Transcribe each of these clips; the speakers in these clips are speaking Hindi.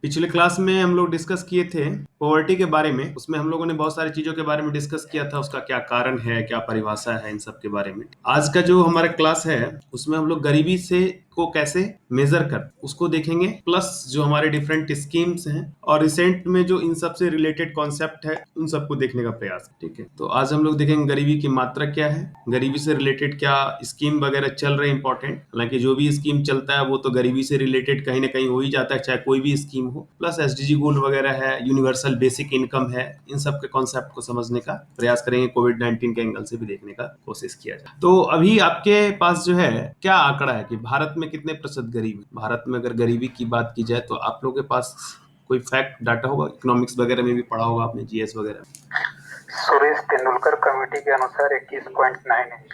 पिछले क्लास में हम लोग डिस्कस किए थे पॉवर्टी के बारे में। उसमें हम लोगों ने बहुत सारी चीजों के बारे में डिस्कस किया था, उसका क्या कारण है, क्या परिभाषा है, इन सब के बारे में। आज का जो हमारा क्लास है उसमें हम लोग गरीबी से को कैसे मेजर कर उसको देखेंगे, प्लस जो हमारे डिफरेंट स्कीम्स हैं और रिसेंट में जो इन सब से रिलेटेड कॉन्सेप्ट है उन सबको देखने का प्रयास। ठीक है, तो आज हम लोग देखेंगे गरीबी की मात्रा क्या है, गरीबी से रिलेटेड क्या स्कीम वगैरह चल रहे हैं इंपॉर्टेंट। हालांकि जो भी स्कीम चलता है वो तो गरीबी से रिलेटेड कहीं ना कहीं हो ही जाता है, चाहे कोई भी स्कीम हो। प्लस एसडीजी गोल वगैरह है, यूनिवर्सल बेसिक इनकम है, इन सब के कॉन्सेप्ट को समझने का प्रयास करेंगे, कोविड-19 के एंगल से भी देखने का कोशिश किया जाए। तो अभी आपके पास जो है क्या आंकड़ा है कि भारत में कितने प्रतिशत गरीब है। भारत में अगर गरीबी की बात की जाए तो आप लोगों के पास कोई फैक्ट डाटा होगा, इकोनॉमिक्स वगैरह में भी पढ़ा होगा आपने, जीएस वगैरह। सुरेश तेंदुलकर कमेटी के अनुसार 21.9 है।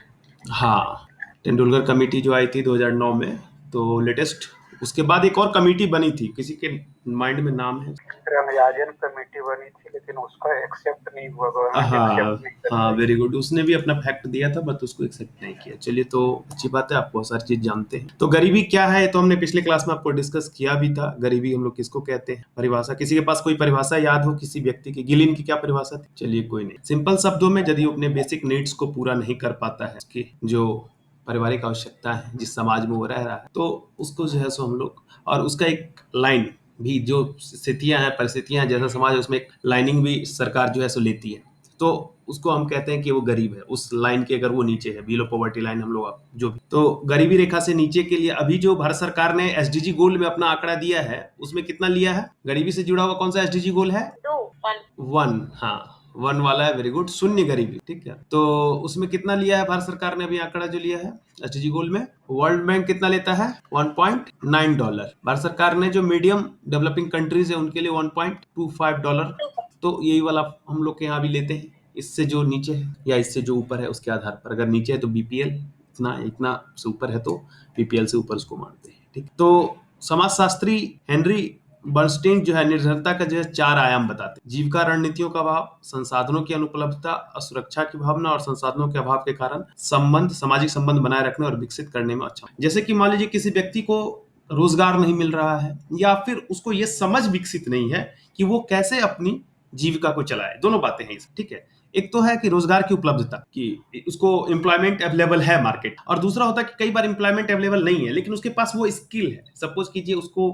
हाँ, तेंदुलकर कमेटी जो आई थी 2009 में, तो लेटेस्ट उसके बाद एक और कमेटी बनी थी, किसी के माइंड में नाम है? रमजाजन कमेटी बनी थी लेकिन उसका एक्सेप्ट नहीं हुआ, गवर्नमेंट हाँ एक्सेप्ट नहीं कर हाँ, पाई। Very good. उसने भी अपना फैक्ट दिया था बट उसको एक्सेप्ट नहीं किया। चलिए, तो अच्छी बात है, आप बहुत सारी चीज जानते हैं। तो गरीबी क्या है तो हमने पिछले क्लास में आपको डिस्कस किया भी था। गरीबी हम लोग किसको कहते हैं, परिभाषा। किसी के पास कोई परिभाषा याद हो किसी व्यक्ति की? गिलिन की क्या परिभाषा थी? चलिए, कोई नहीं। सिंपल शब्दों में, यदि वो अपने बेसिक नीड्स को पूरा नहीं कर पाता है, उसकी जो पारिवारिक आवश्यकता है जिस समाज में वो रह रहा है, तो उसको जो है सो हम लोग, और उसका एक लाइन भी, जो स्थितियां हैं, परिस्थितियां हैं, जैसा समाज है उसमें एक लाइनिंग भी सरकार जो है सो लेती है, तो उसको हम कहते हैं कि वो गरीब है। उस लाइन के अगर वो नीचे है, बिलो पॉवर्टी लाइन हम लोग जो भी, तो गरीबी रेखा से नीचे के लिए अभी जो भारत सरकार ने एसडीजी गोल में अपना आंकड़ा दिया है उसमें कितना लिया है? गरीबी से जुड़ा हुआ कौन सा एसडीजी गोल है? 1। हाँ, 1 वाला है, वेरी गुड, शून्य गरीबी। ठीक है, तो उसमें कितना लिया है भारत सरकार ने अभी आंकड़ा जो लिया है एसडीजी गोल में? वर्ल्ड बैंक कितना लेता है? $1.9। भारत सरकार ने जो मीडियम डेवलपिंग कंट्रीज है उनके लिए $1.25। तो यही वाला हम लोग के यहाँ भी लेते हैं। इससे जो नीचे है या इससे जो ऊपर है उसके आधार पर, अगर नीचे है तो बीपीएल, इतना इतना से ऊपर है तो बीपीएल से ऊपर उसको मानते हैं। ठीक, तो समाजशास्त्री हेनरी बर्नस्टीन जो है निर्धनता का जो है 4 आयाम बताते हैं। जीविका रणनीतियों का अभाव, संसाधनों की अनुपलब्धता, असुरक्षा की भावना और संसाधनों के अभाव के कारण संबंध, सामाजिक संबंध बनाए रखने और विकसित करने में अच्छा। जैसे कि मान लीजिए किसी व्यक्ति को रोजगार नहीं मिल रहा है, या फिर उसको ये समझ विकसित नहीं है कि वो कैसे अपनी जीविका को चलाए। दोनों बातें हैं इसमें। ठीक है, एक तो है कि रोजगार की उपलब्धता, कि उसको एम्प्लॉयमेंट अवेलेबल है मार्केट, और दूसरा होता है कि कई बार एम्प्लॉयमेंट अवेलेबल नहीं है लेकिन उसके पास वो स्किल है। सपोज कीजिए उसको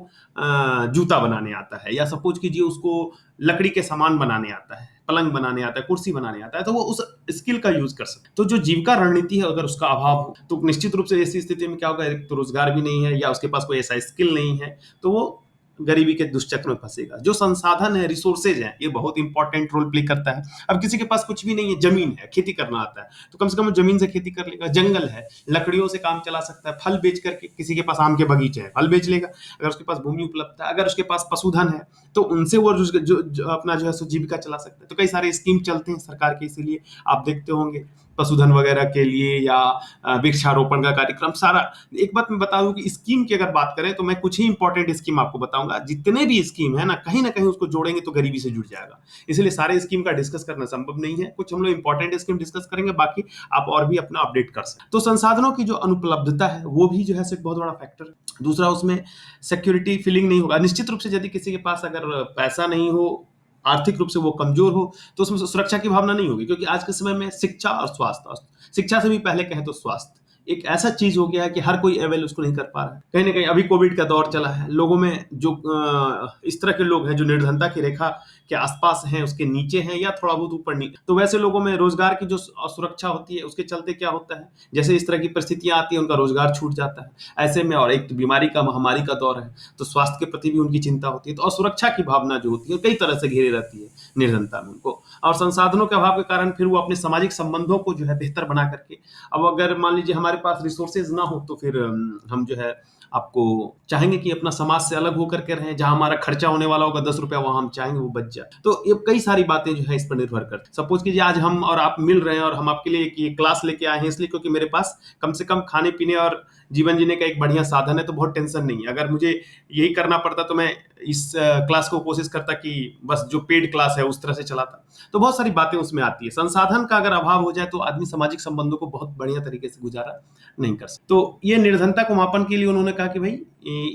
जूता बनाने आता है, या सपोज कीजिए उसको लकड़ी के सामान बनाने आता है, पलंग बनाने आता है, कुर्सी बनाने आता है, तो वो उस स्किल का यूज कर सकते। तो जो जीविका रणनीति है अगर उसका अभाव हो तो निश्चित रूप से ऐसी स्थिति में क्या होगा, एक तो रोजगार भी नहीं है या उसके पास कोई ऐसा स्किल नहीं है, तो वो गरीबी के दुष्चक्र में फंसेगा। जो संसाधन है, रिसोर्सेज है, ये बहुत इंपॉर्टेंट रोल प्ले करता है। अब किसी के पास कुछ भी नहीं है, जमीन है, खेती करना आता है, तो कम से कम जमीन से खेती कर लेगा। जंगल है, लकड़ियों से काम चला सकता है, फल बेच करके, किसी के पास आम के बगीचे हैं, फल बेच लेगा। अगर उसके पास भूमि उपलब्ध है, अगर उसके पास पशुधन है, तो उनसे वो जो अपना जो है सो जीविका चला सकता है। तो कई सारे स्कीम चलते हैं सरकार के, इसीलिए आप देखते होंगे पशुधन वगैरह के लिए, या वृक्षारोपण का कार्यक्रम सारा। एक बात मैं बता दूं कि स्कीम की अगर बात करें तो मैं कुछ ही इंपॉर्टेंट स्कीम आपको बताऊंगा। जितने भी स्कीम है ना, कहीं ना कहीं उसको जोड़ेंगे तो गरीबी से जुड़ जाएगा, इसलिए सारे स्कीम का डिस्कस करना संभव नहीं है। कुछ हम लोग इंपॉर्टेंट स्कीम डिस्कस करेंगे, बाकी आप और भी अपना अपडेट कर सकते। तो संसाधनों की जो अनुपलब्धता है वो भी जो है एक बहुत बड़ा फैक्टर है। दूसरा, उसमें सिक्योरिटी फीलिंग नहीं होगा। निश्चित रूप से यदि किसी के पास अगर पैसा नहीं हो, आर्थिक रूप से वो कमजोर हो, तो उसमें सुरक्षा की भावना नहीं होगी। क्योंकि आज के समय में शिक्षा और स्वास्थ्य, शिक्षा से भी पहले कहें तो स्वास्थ्य एक ऐसा चीज हो गया है कि हर कोई अवेल उसको नहीं कर पा रहा है। कहीं ना कहीं अभी कोविड का दौर चला है, लोगों में जो इस तरह के लोग हैं जो निर्धनता की रेखा के आसपास हैं, उसके नीचे हैं, या थोड़ा बहुत ऊपर नीचे, तो वैसे लोगों में रोजगार की जो असुरक्षा होती है उसके चलते क्या होता है, जैसे इस तरह की परिस्थितियां आती है उनका रोजगार छूट जाता है। ऐसे में, और एक तो बीमारी का, महामारी का दौर है, तो स्वास्थ्य के प्रति भी उनकी चिंता होती है। तो असुरक्षा की भावना जो होती है कई तरह से घेरे रहती है निर्धनता में उनको, और संसाधनों के अभाव के कारण फिर वो अपने सामाजिक संबंधों को जो है बेहतर बना करके, अब अगर मान लीजिए हमारे पास रिसोर्सेज ना हो तो फिर हम जो है आपको चाहेंगे कि अपना समाज से अलग होकर के रहें, जहां हमारा खर्चा होने वाला होगा 10 रुपया, वहां हम चाहेंगे वो बच जाए। तो ये कई सारी बातें जो है इस पर निर्भर करती है। सपोज कीजिए आज हम और आप मिल रहे हैं और हम आपके लिए ये क्लास लेके आए हैं इसलिए क्योंकि मेरे पास कम से कम खाने पीने और जीवन जीने का एक बढ़िया साधन है, तो बहुत टेंशन नहीं है। अगर मुझे यही करना पड़ता तो मैं इस क्लास को कोशिश करता कि बस जो पेड क्लास है उस तरह से चलाता। तो बहुत सारी बातें उसमें आती है। संसाधन का अगर अभाव हो जाए तो आदमी सामाजिक संबंधों को बहुत बढ़िया तरीके से गुजारा नहीं कर सकता। तो ये निर्धनता को मापन के लिए उन्होंने कहा कि भाई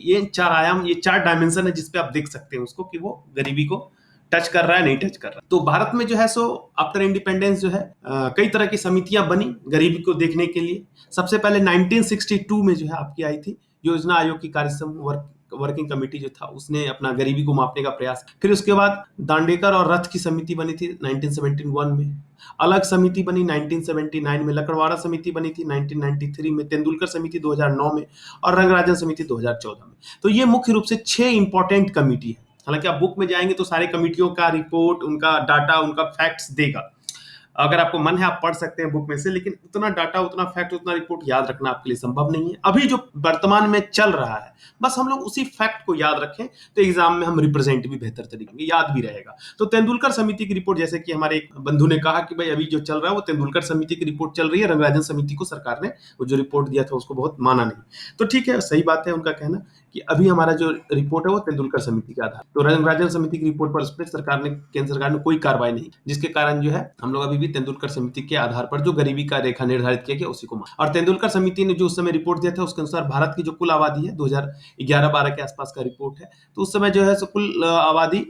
ये 4 आयाम, ये 4 डायमेंशन है जिसपे आप देख सकते हैं उसको कि वो गरीबी को टच कर रहा है नहीं टच कर रहा। तो भारत में जो है सो आफ्टर इंडिपेंडेंस जो है कई तरह की समितियां बनी गरीबी को देखने के लिए। सबसे पहले 1962 में जो है आपकी आई थी योजना आयोग की कार्यसम वर्किंग कमेटी जो था, उसने अपना गरीबी को मापने का प्रयास। फिर उसके बाद दांडेकर और रथ की समिति बनी थी 1971 में। अलग समिति बनी 1979 में। लकड़वाड़ा समिति बनी थी 1993 में। तेंदुलकर समिति 2009 में और रंगराजन समिति 2014 में। तो ये मुख्य रूप से 6 इंपॉर्टेंट कमिटी है। हालांकि आप बुक में जाएंगे तो सारे कमिटियों का रिपोर्ट, उनका डाटा, उनका फैक्ट्स देगा। अगर आपको मन है आप पढ़ सकते हैं बुक में से, लेकिन उतना डाटा, उतना फैक्ट, उतना रिपोर्ट याद रखना आपके लिए संभव नहीं है। अभी जो वर्तमान में चल रहा है बस हम लोग उसी फैक्ट को याद रखें तो एग्जाम में हम रिप्रेजेंट भी बेहतर तरीके से याद भी रहेगा। तो तेंदुलकर समिति की रिपोर्ट, जैसे कि हमारे एक बंधु ने कहा कि भाई अभी जो चल रहा है वो तेंदुलकर समिति की रिपोर्ट चल रही है, रंगराजन समिति को सरकार ने वो जो रिपोर्ट दिया था उसको बहुत माना नहीं। तो ठीक है, सही बात है उनका कहना कि अभी हमारा जो रिपोर्ट है वो तेंदुलकर समिति का आधार। तो रंगराजन समिति की रिपोर्ट पर सरकार ने, केंद्र सरकार ने कोई कार्रवाई नहीं, जिसके कारण जो है हम लोग अभी भी तेंदुलकर समिति के आधार पर जो गरीबी का रेखा निर्धारित किया गया उसी को मान। और तेंदुलकर समिति ने जो उस समय रिपोर्ट दिया था उसके अनुसार भारत की जो कुल आबादी है 2011-12 के आसपास का रिपोर्ट है, तो उस समय जो है कुल आबादी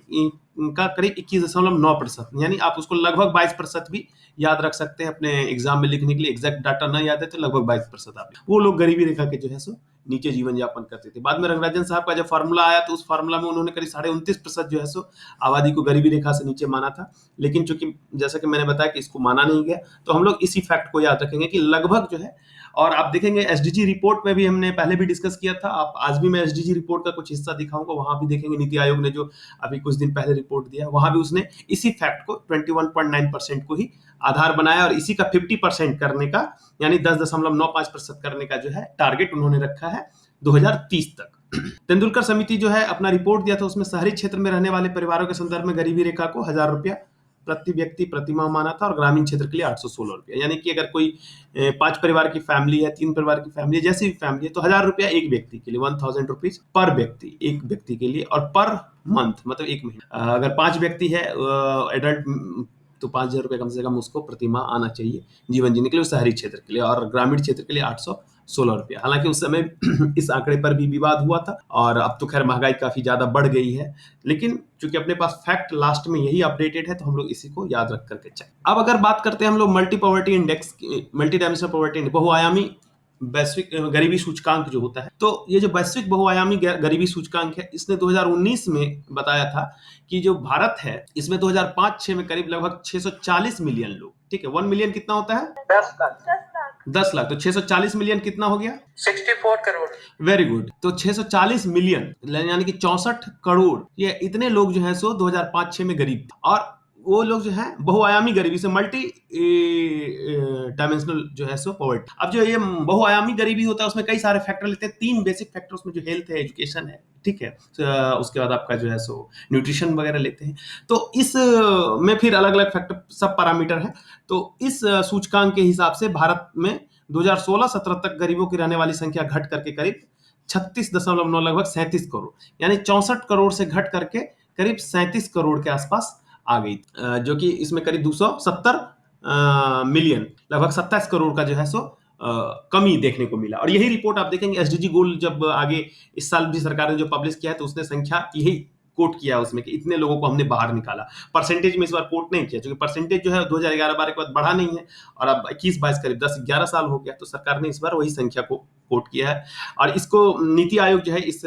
का करीब 21.9%, यानी आप उसको लगभग 22% भी याद रख सकते हैं अपने एग्जाम में लिखने के लिए। एग्जैक्ट डाटा ना याद है तो लगभग 22% आप, वो लोग गरीबी रेखा के जो है सो नीचे जीवन यापन करते थे। बाद में रंगराजन साहब का जब फार्मूला आया तो उस फार्मूला में उन्होंने करीब 29.5% जो है सो आबादी को गरीबी रेखा से नीचे माना था। लेकिन चूंकि जैसा कि मैंने बताया कि इसको माना नहीं गया, तो हम लोग इसी फैक्ट को याद रखेंगे कि लगभग जो है। और आप देखेंगे एसडीजी रिपोर्ट में भी हमने पहले भी डिस्कस किया था, आप आज भी मैं एसडीजी रिपोर्ट का कुछ हिस्सा दिखाऊंगा, वहां भी देखेंगे नीति आयोग ने जो अभी कुछ दिन पहले रिपोर्ट दिया, वहां भी उसने इसी फैक्ट को 21.9% को ही आधार बनाया और इसी का 50% करने का, यानी 10.95% करने का जो है टारगेट उन्होंने रखा है 2030 तक। तेंदुलकर समिति जो है अपना रिपोर्ट दिया था, उसमें शहरी क्षेत्र में रहने वाले परिवारों के संदर्भ में गरीबी रेखा को 1000 रुपया प्रति व्यक्ति प्रति माह माना था और ग्रामीण क्षेत्र के लिए 816 रुपया। यानी कि अगर कोई 5 परिवार की फैमिली है, 3 परिवार की फैमिली है, जैसी भी फैमिली है, तो 1000 रुपया एक व्यक्ति के लिए, 1000 रुपीज पर व्यक्ति, एक व्यक्ति के लिए, और पर मंथ मतलब एक महीना। अगर 5 व्यक्ति है एडल्ट तो 5000 रुपये कम से कम उसको प्रति माह आना चाहिए जीवन जीने के लिए, शहरी क्षेत्र के लिए, और ग्रामीण क्षेत्र के लिए 816 रुपया। हालांकि उस समय इस आंकड़े पर भी विवाद हुआ था और अब तो खैर महंगाई काफी ज्यादा बढ़ गई है, लेकिन चूंकि अपने पास फैक्ट लास्ट में यही अपडेटेड है तो हम लोग इसी को याद रख करके चलें। अब अगर बात करते हैं हम लोग multi poverty index, multi dimensional poverty index, बहुआयामी वैश्विक गरीबी सूचकांक जो होता है, तो ये जो वैश्विक बहुआयामी गरीबी सूचकांक है, इसने 2019 में बताया था कि जो भारत है इसमें 2005-6 में करीब लगभग 640 मिलियन लोग, ठीक है, 1 मिलियन कितना होता है? 10 लाख 10 लाख, तो 640 मिलियन कितना हो गया? 64 करोड़। Very good. तो 640 मिलियन यानी कि 64 करोड़, ये इतने लोग जो है सो 2005-6 में गरीब थे। और वो लोग जो है बहुआयामी गरीबी से मल्टी डायमेंशनल जो है सो पॉवर्टी। अब जो ये बहुआयामी गरीबी होता है उसमें कई सारे फैक्टर लेते हैं, 3 बेसिक फैक्टर उसमें, जो हेल्थ है, एजुकेशन है, ठीक है, उसके बाद आपका जो है सो न्यूट्रिशन वगैरह लेते हैं। तो इस में फिर अलग अलग फैक्टर, सब पैरामीटर है। तो इस सूचकांक के हिसाब से भारत में 2016-17 तक गरीबों की रहने वाली संख्या घट करके करीब 36.9, लगभग 37 करोड़, यानी 64 करोड़ से घट करके करीब 37 करोड़ के आसपास आ गई, जो कि इसमें करीब 270 मिलियन, लगभग 27 करोड़ का जो है सो कमी देखने को मिला। और यही रिपोर्ट आप देखेंगे एसडीजी गोल जब आगे इस साल भी सरकार ने जो पब्लिश किया है तो उसने संख्या यही कोट किया उसमें कि इतने लोगों को हमने बाहर निकाला। परसेंटेज में इस बार कोट नहीं किया, क्योंकि परसेंटेज जो है 2011-12 के बाद बढ़ा नहीं है और अब 21-22 करीब 10-11 साल हो गया, तो सरकार ने इस बार वही संख्या को कोट किया है। और इसको नीति आयोग जो है इस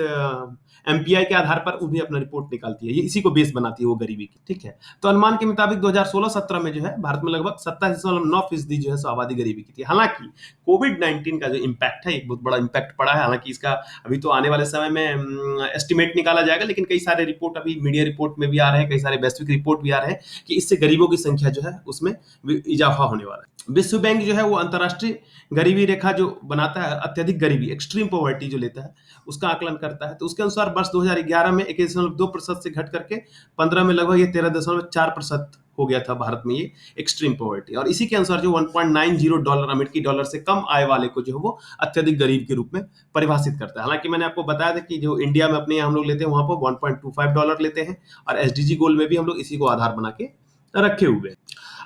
एमपीआई के आधार पर वो भी अपना रिपोर्ट निकालती है, ये इसी को बेस बनाती है वो गरीबी की, ठीक है। तो अनुमान के मुताबिक 2016-17 में जो है भारत में लगभग 27.9% जो है सो आबादी गरीबी की थी। हालांकि कोविड-19 का जो इम्पैक्ट है, एक बहुत बड़ा इम्पैक्ट पड़ा है। हालांकि इसका अभी तो आने वाले समय में एस्टिमेट निकाला जाएगा, लेकिन कई सारे रिपोर्ट अभी मीडिया रिपोर्ट में भी आ रहे हैं, कई सारे वैश्विक रिपोर्ट भी आ रहे हैं कि इससे गरीबों की संख्या जो है उसमें इजाफा होने वाला है। विश्व बैंक जो है वो अंतर्राष्ट्रीय गरीबी रेखा जो बनाता है, अत्यधिक गरीबी, एक्सट्रीम पॉवर्टी जो लेता है, उसका आकलन करता है। तो उसके अनुसार वर्ष 2011 में 21.2% से घट करके 15 में लगभग ये 13.4% हो गया था भारत में ये एक्सट्रीम पॉवर्टी। और इसी के अनुसार जो 1.90 डॉलर अमेरिकी डॉलर से कम आय वाले को जो है वो अत्यधिक गरीब के रूप में परिभाषित करता है। हालांकि मैंने आपको बताया था कि जो इंडिया में अपने यहाँ हम लोग लेते हैं वहां पर 1.25 डॉलर लेते हैं, और एसडीजी गोल में भी हम लोग इसी को आधार बना के रखे हुए हैं।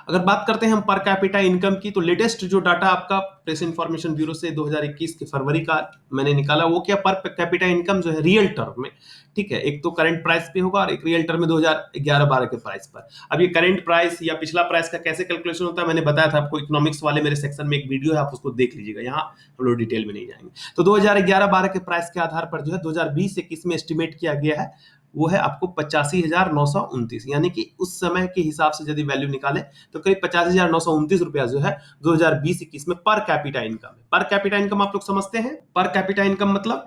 अगर बात करते हैं हम पर कैपिटा इनकम की, तो लेटेस्ट जो डाटा आपका प्रेस इंफॉर्मेशन ब्यूरो से 2021 के फरवरी का मैंने निकाला, वो क्या पर कैपिटा इनकम जो है रियल टर्म में, ठीक है, एक तो करंट प्राइस पे होगा और एक रियल टर्म में 2011-12 के प्राइस पर। अब ये करंट प्राइस या पिछला प्राइस का कैसे कैलकुलेशन होता है मैंने बताया था आपको, इकोनॉमिक्स वाले मेरे सेक्शन में एक वीडियो है, आप उसको देख लीजिएगा, यहाँ हम लोग डिटेल में नहीं जाएंगे। तो 2011-12 के प्राइस के आधार पर जो है 2020-21 में एस्टिमेट किया गया है वो है आपको 85,929, यानी कि उस समय के हिसाब से यदि वैल्यू निकाले तो करीब 85,929 रुपया जो है 2020-21 में पर कैपिटा इनकम है। पर कैपिटा इनकम आप लोग समझते हैं, पर कैपिटा इनकम मतलब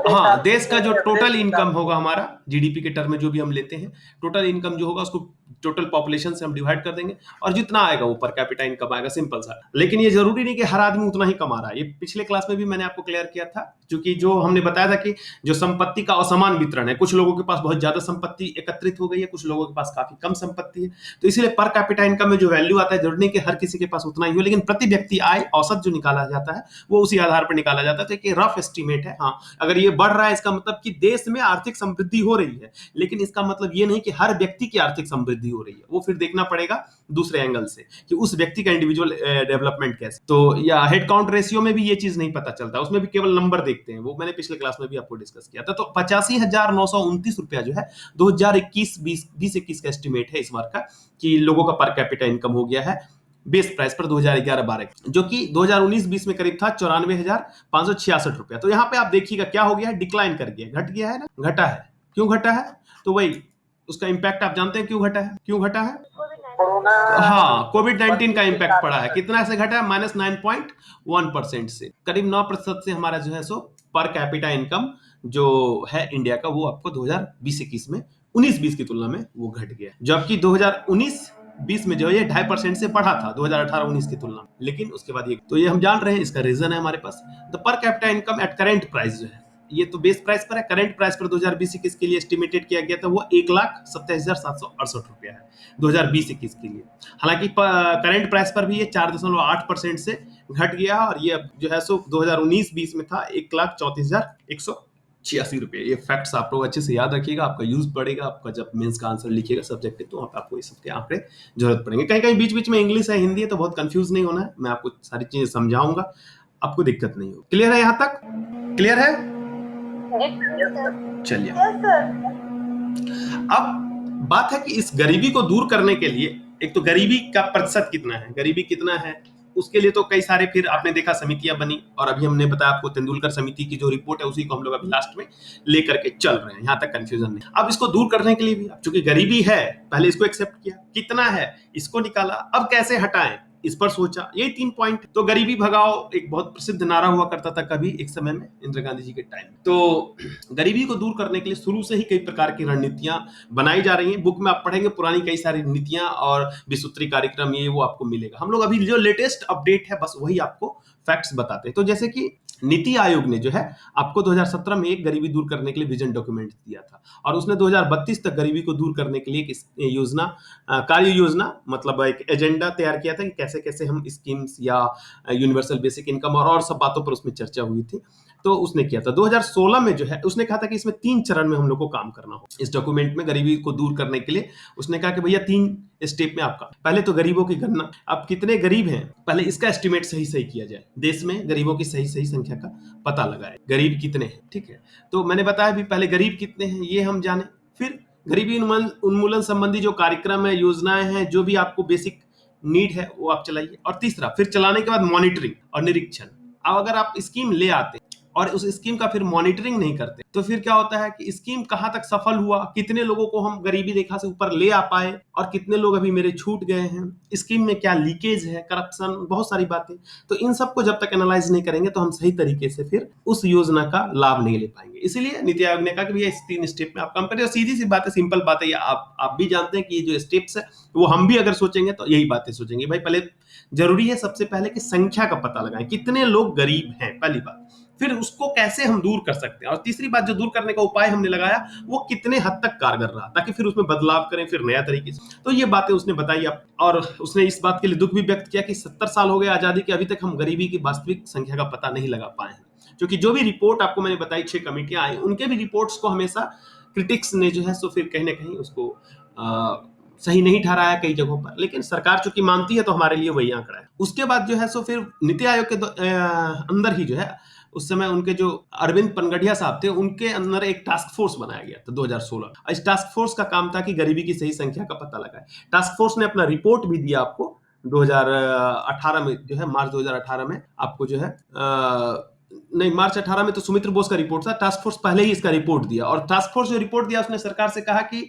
हाँ, देश का जो टोटल इनकम होगा हमारा जीडीपी के टर्म में जो भी हम लेते हैं, टोटल इनकम जो होगा उसको टोटल पॉपुलेशन से हम डिवाइड कर देंगे और जितना आएगा वो पर कैपिटा इनकम आएगा, सिंपल सा। लेकिन ये जरूरी नहीं कि हर आदमी उतना ही कमा रहा है, ये पिछले क्लास में भी मैंने आपको क्लियर किया था, क्योंकि जो हमने बताया था कि जो संपत्ति का असमान वितरण है, कुछ लोगों के पास बहुत ज्यादा संपत्ति एकत्रित हो गई है, कुछ लोगों के पास काफी कम संपत्ति है, तो इसलिए पर कैपिटा इनकम में जो वैल्यू आता है जरूरी नहीं कि हर किसी के पास उतना ही हो, लेकिन प्रति व्यक्ति आय औसत जो निकाला जाता है वो उसी आधार पर निकाला जाता है। तो एक रफ एस्टिमेट है। हाँ, अगर ये बढ़ रहा है इसका मतलब कि देश में आर्थिक समृद्धि हो रही है, लेकिन इसका मतलब ये नहीं कि हर व्यक्ति की आर्थिक समृद्धि हो रही है, वो फिर देखना पड़ेगा दूसरे एंगल से कि उस व्यक्ति का इंडिविजुअल डेवलपमेंट कैसे। तो या हेड काउंट रेशियो में भी ये चीज नहीं पता चलता, उसमें भी केवल नंबर देखते हैं, वो मैंने पिछले क्लास में भी आपको डिस्कस किया था। तो 85,929 रुपया जो है 2021 का एस्टिमेट है इस बार का, कि लोगों का पर कैपिटा इनकम हो गया है बेस प्राइस पर 2011-12, जो कि 2019-20 में करीब था 94,566 रुपया। तो यहाँ पे आप देखिएगा क्या हो गया है, डिक्लाइन कर गया, घट गया है ना, घटा है। क्यों घटा है? तो वही उसका इंपैक्ट आप जानते हैं क्यों घटा है, क्यों घटा है? कोरोना, हाँ, कोविड-19 का इंपैक्ट पड़ा है। कितना से घटा है? -9.1% से, करीब 9% से हमारा जो है सो पर कैपिटा इनकम जो है इंडिया का, वो आपको 2020-21 में 19-20 की तुलना में वो घट गया, जबकि 2019-20 में जो है ये 2.5% से बढ़ा था 2018-19 की तुलना में। लेकिन उसके बाद ये, तो ये हम जान रहे हैं, इसका रीजन है हमारे पास। तो per capita income eight current price जो है, ये तो बेस प्राइस पर है, करंट प्राइस पर 2020-21 के लिए एस्टिमेटेड किया गया था वो 1,27,768 रुपया है 2020-21 के लिए। हालांकि करंट प्राइस पर भी ये 4.8% से घट गया, और ये जो है सो 2019-20 में था 1,34,186 रुपये। ये फैक्ट्स आप लोग अच्छे से याद रखिएगा, आपका यूज पड़ेगा, आपका जब मेंस का आंसर लिखिएगा सब्जेक्टिव, तो आपको इस सबके आंकड़े जरूरत पड़ेंगे। कहीं कहीं बीच बीच में इंग्लिश है, हिंदी है, तो बहुत कंफ्यूज नहीं होना है, मैं आपको सारी चीजें समझाऊंगा, आपको दिक्कत नहीं होगी। क्लियर है? यहाँ तक क्लियर है? चलिए, अब बात है कि इस गरीबी को दूर करने के लिए, एक तो गरीबी का प्रतिशत कितना है, गरीबी कितना है, उसके लिए तो कई सारे फिर आपने देखा समितियां बनी, और अभी हमने बताया आपको तेंदुलकर समिति की जो रिपोर्ट है उसी को हम लोग अभी लास्ट में लेकर के चल रहे हैं, यहाँ तक कंफ्यूजन नहीं। अब इसको दूर करने के लिए भी, चूंकि गरीबी है, पहले इसको एक्सेप्ट किया, कितना है इसको निकाला, अब कैसे हटाएं इस पर सोचा, यही 3 पॉइंट। तो गरीबी भगाओ एक बहुत प्रसिद्ध नारा हुआ करता था कभी एक समय में, इंदिरा गांधी जी के टाइम। तो गरीबी को दूर करने के लिए शुरू से ही कई प्रकार की रणनीतियां बनाई जा रही हैं। बुक में आप पढ़ेंगे पुरानी कई सारी नीतियां और विसूत्री कार्यक्रम, ये वो आपको मिलेगा। हम लोग अभी जो लेटेस्ट अपडेट है बस वही आपको फैक्ट्स बताते हैं। तो जैसे कि नीति आयोग ने जो है आपको 2017 में एक गरीबी दूर करने के लिए विजन डॉक्यूमेंट दिया था, और उसने 2032 तक गरीबी को दूर करने के लिए एक योजना, कार्य योजना, मतलब एक एजेंडा तैयार किया था कि कैसे कैसे हम स्कीम्स या यूनिवर्सल बेसिक इनकम और सब बातों पर उसमें चर्चा हुई थी। तो उसने किया था 2016 में जो है, उसने कहा था कि इसमें 3 चरण में हम लोग को काम करना हो। इस डॉक्यूमेंट में गरीबी को दूर करने के लिए उसने कहा कि भैया 3 स्टेप में आपका, पहले तो गरीबों की गणना, अब कितने गरीब हैं पहले इसका एस्टिमेट सही सही किया जाए, देश में गरीबों की सही सही संख्या का पता लगाए, गरीब कितने हैं, ठीक है। तो मैंने बताया भी पहले गरीब कितने हैं ये हम जाने, फिर गरीबी उन्मूलन संबंधी जो कार्यक्रम है, योजनाएं हैं, जो भी आपको बेसिक नीड है वो आप चलाइए, और तीसरा फिर चलाने के बाद मॉनिटरिंग और निरीक्षण। अब अगर आप स्कीम ले आते और उस स्कीम का फिर मॉनिटरिंग नहीं करते, तो फिर क्या होता है कि स्कीम कहां तक सफल हुआ, कितने लोगों को हम गरीबी रेखा से ऊपर ले आ पाए और कितने लोग अभी मेरे छूट गए हैं, स्कीम में क्या लीकेज है, करप्शन, बहुत सारी बातें। तो इन सबको जब तक एनालाइज नहीं करेंगे तो हम सही तरीके से फिर उस योजना का लाभ नहीं ले पाएंगे। इसीलिए नीति आयोग ने कहा कि भैया इस 3 स्टेप में आप काम करिए। और सीधी सी बात है, सिंपल बात है, ये आप भी जानते हैं कि ये जो स्टेप्स है वो हम भी अगर सोचेंगे तो यही बातें सोचेंगे। भाई पहले जरूरी है सबसे पहले कि संख्या का पता लगाएं, कितने लोग गरीब हैं, पहली बात। फिर उसको कैसे हम दूर कर सकते हैं, और तीसरी बात जो दूर करने का उपाय हमने लगाया वो कितने हद तक कारगर रहा, ताकि फिर उसमें बदलाव करें फिर नया तरीके से। तो ये बातें उसने बताई आप, और उसने इस बात के लिए दुख भी व्यक्त किया कि 70 साल हो गए आजादी के, अभी तक हम गरीबी की वास्तविक संख्या का पता नहीं लगा पाए हैं। क्योंकि जो भी रिपोर्ट आपको मैंने बताई 6 कमेटियां आई, उनके भी रिपोर्ट्स को हमेशा क्रिटिक्स ने जो है सो फिर कहीं ना कहीं उसको सही नहीं ठहराया कई जगहों पर, लेकिन सरकार चूंकि मानती है तो हमारे लिए वही आंकड़ा है। उसके बाद जो है सो फिर नीति आयोग के अंदर ही जो है उस समय उनके जो अरविंद पनगढ़िया साहब थे, उनके अंदर एक टास्क फोर्स बनाया गया था 2016। इस टास्क फोर्स का काम था कि गरीबी की सही संख्या का पता लगाए। टास्क फोर्स ने अपना रिपोर्ट भी दिया आपको 2018 में, जो है मार्च 2018 में आपको जो है नहीं, मार्च 18 में तो सुमित्र बोस का रिपोर्ट था, टास्क फोर्स पहले ही इसका रिपोर्ट दिया। और टास्क फोर्स जो रिपोर्ट दिया उसने सरकार से कहा कि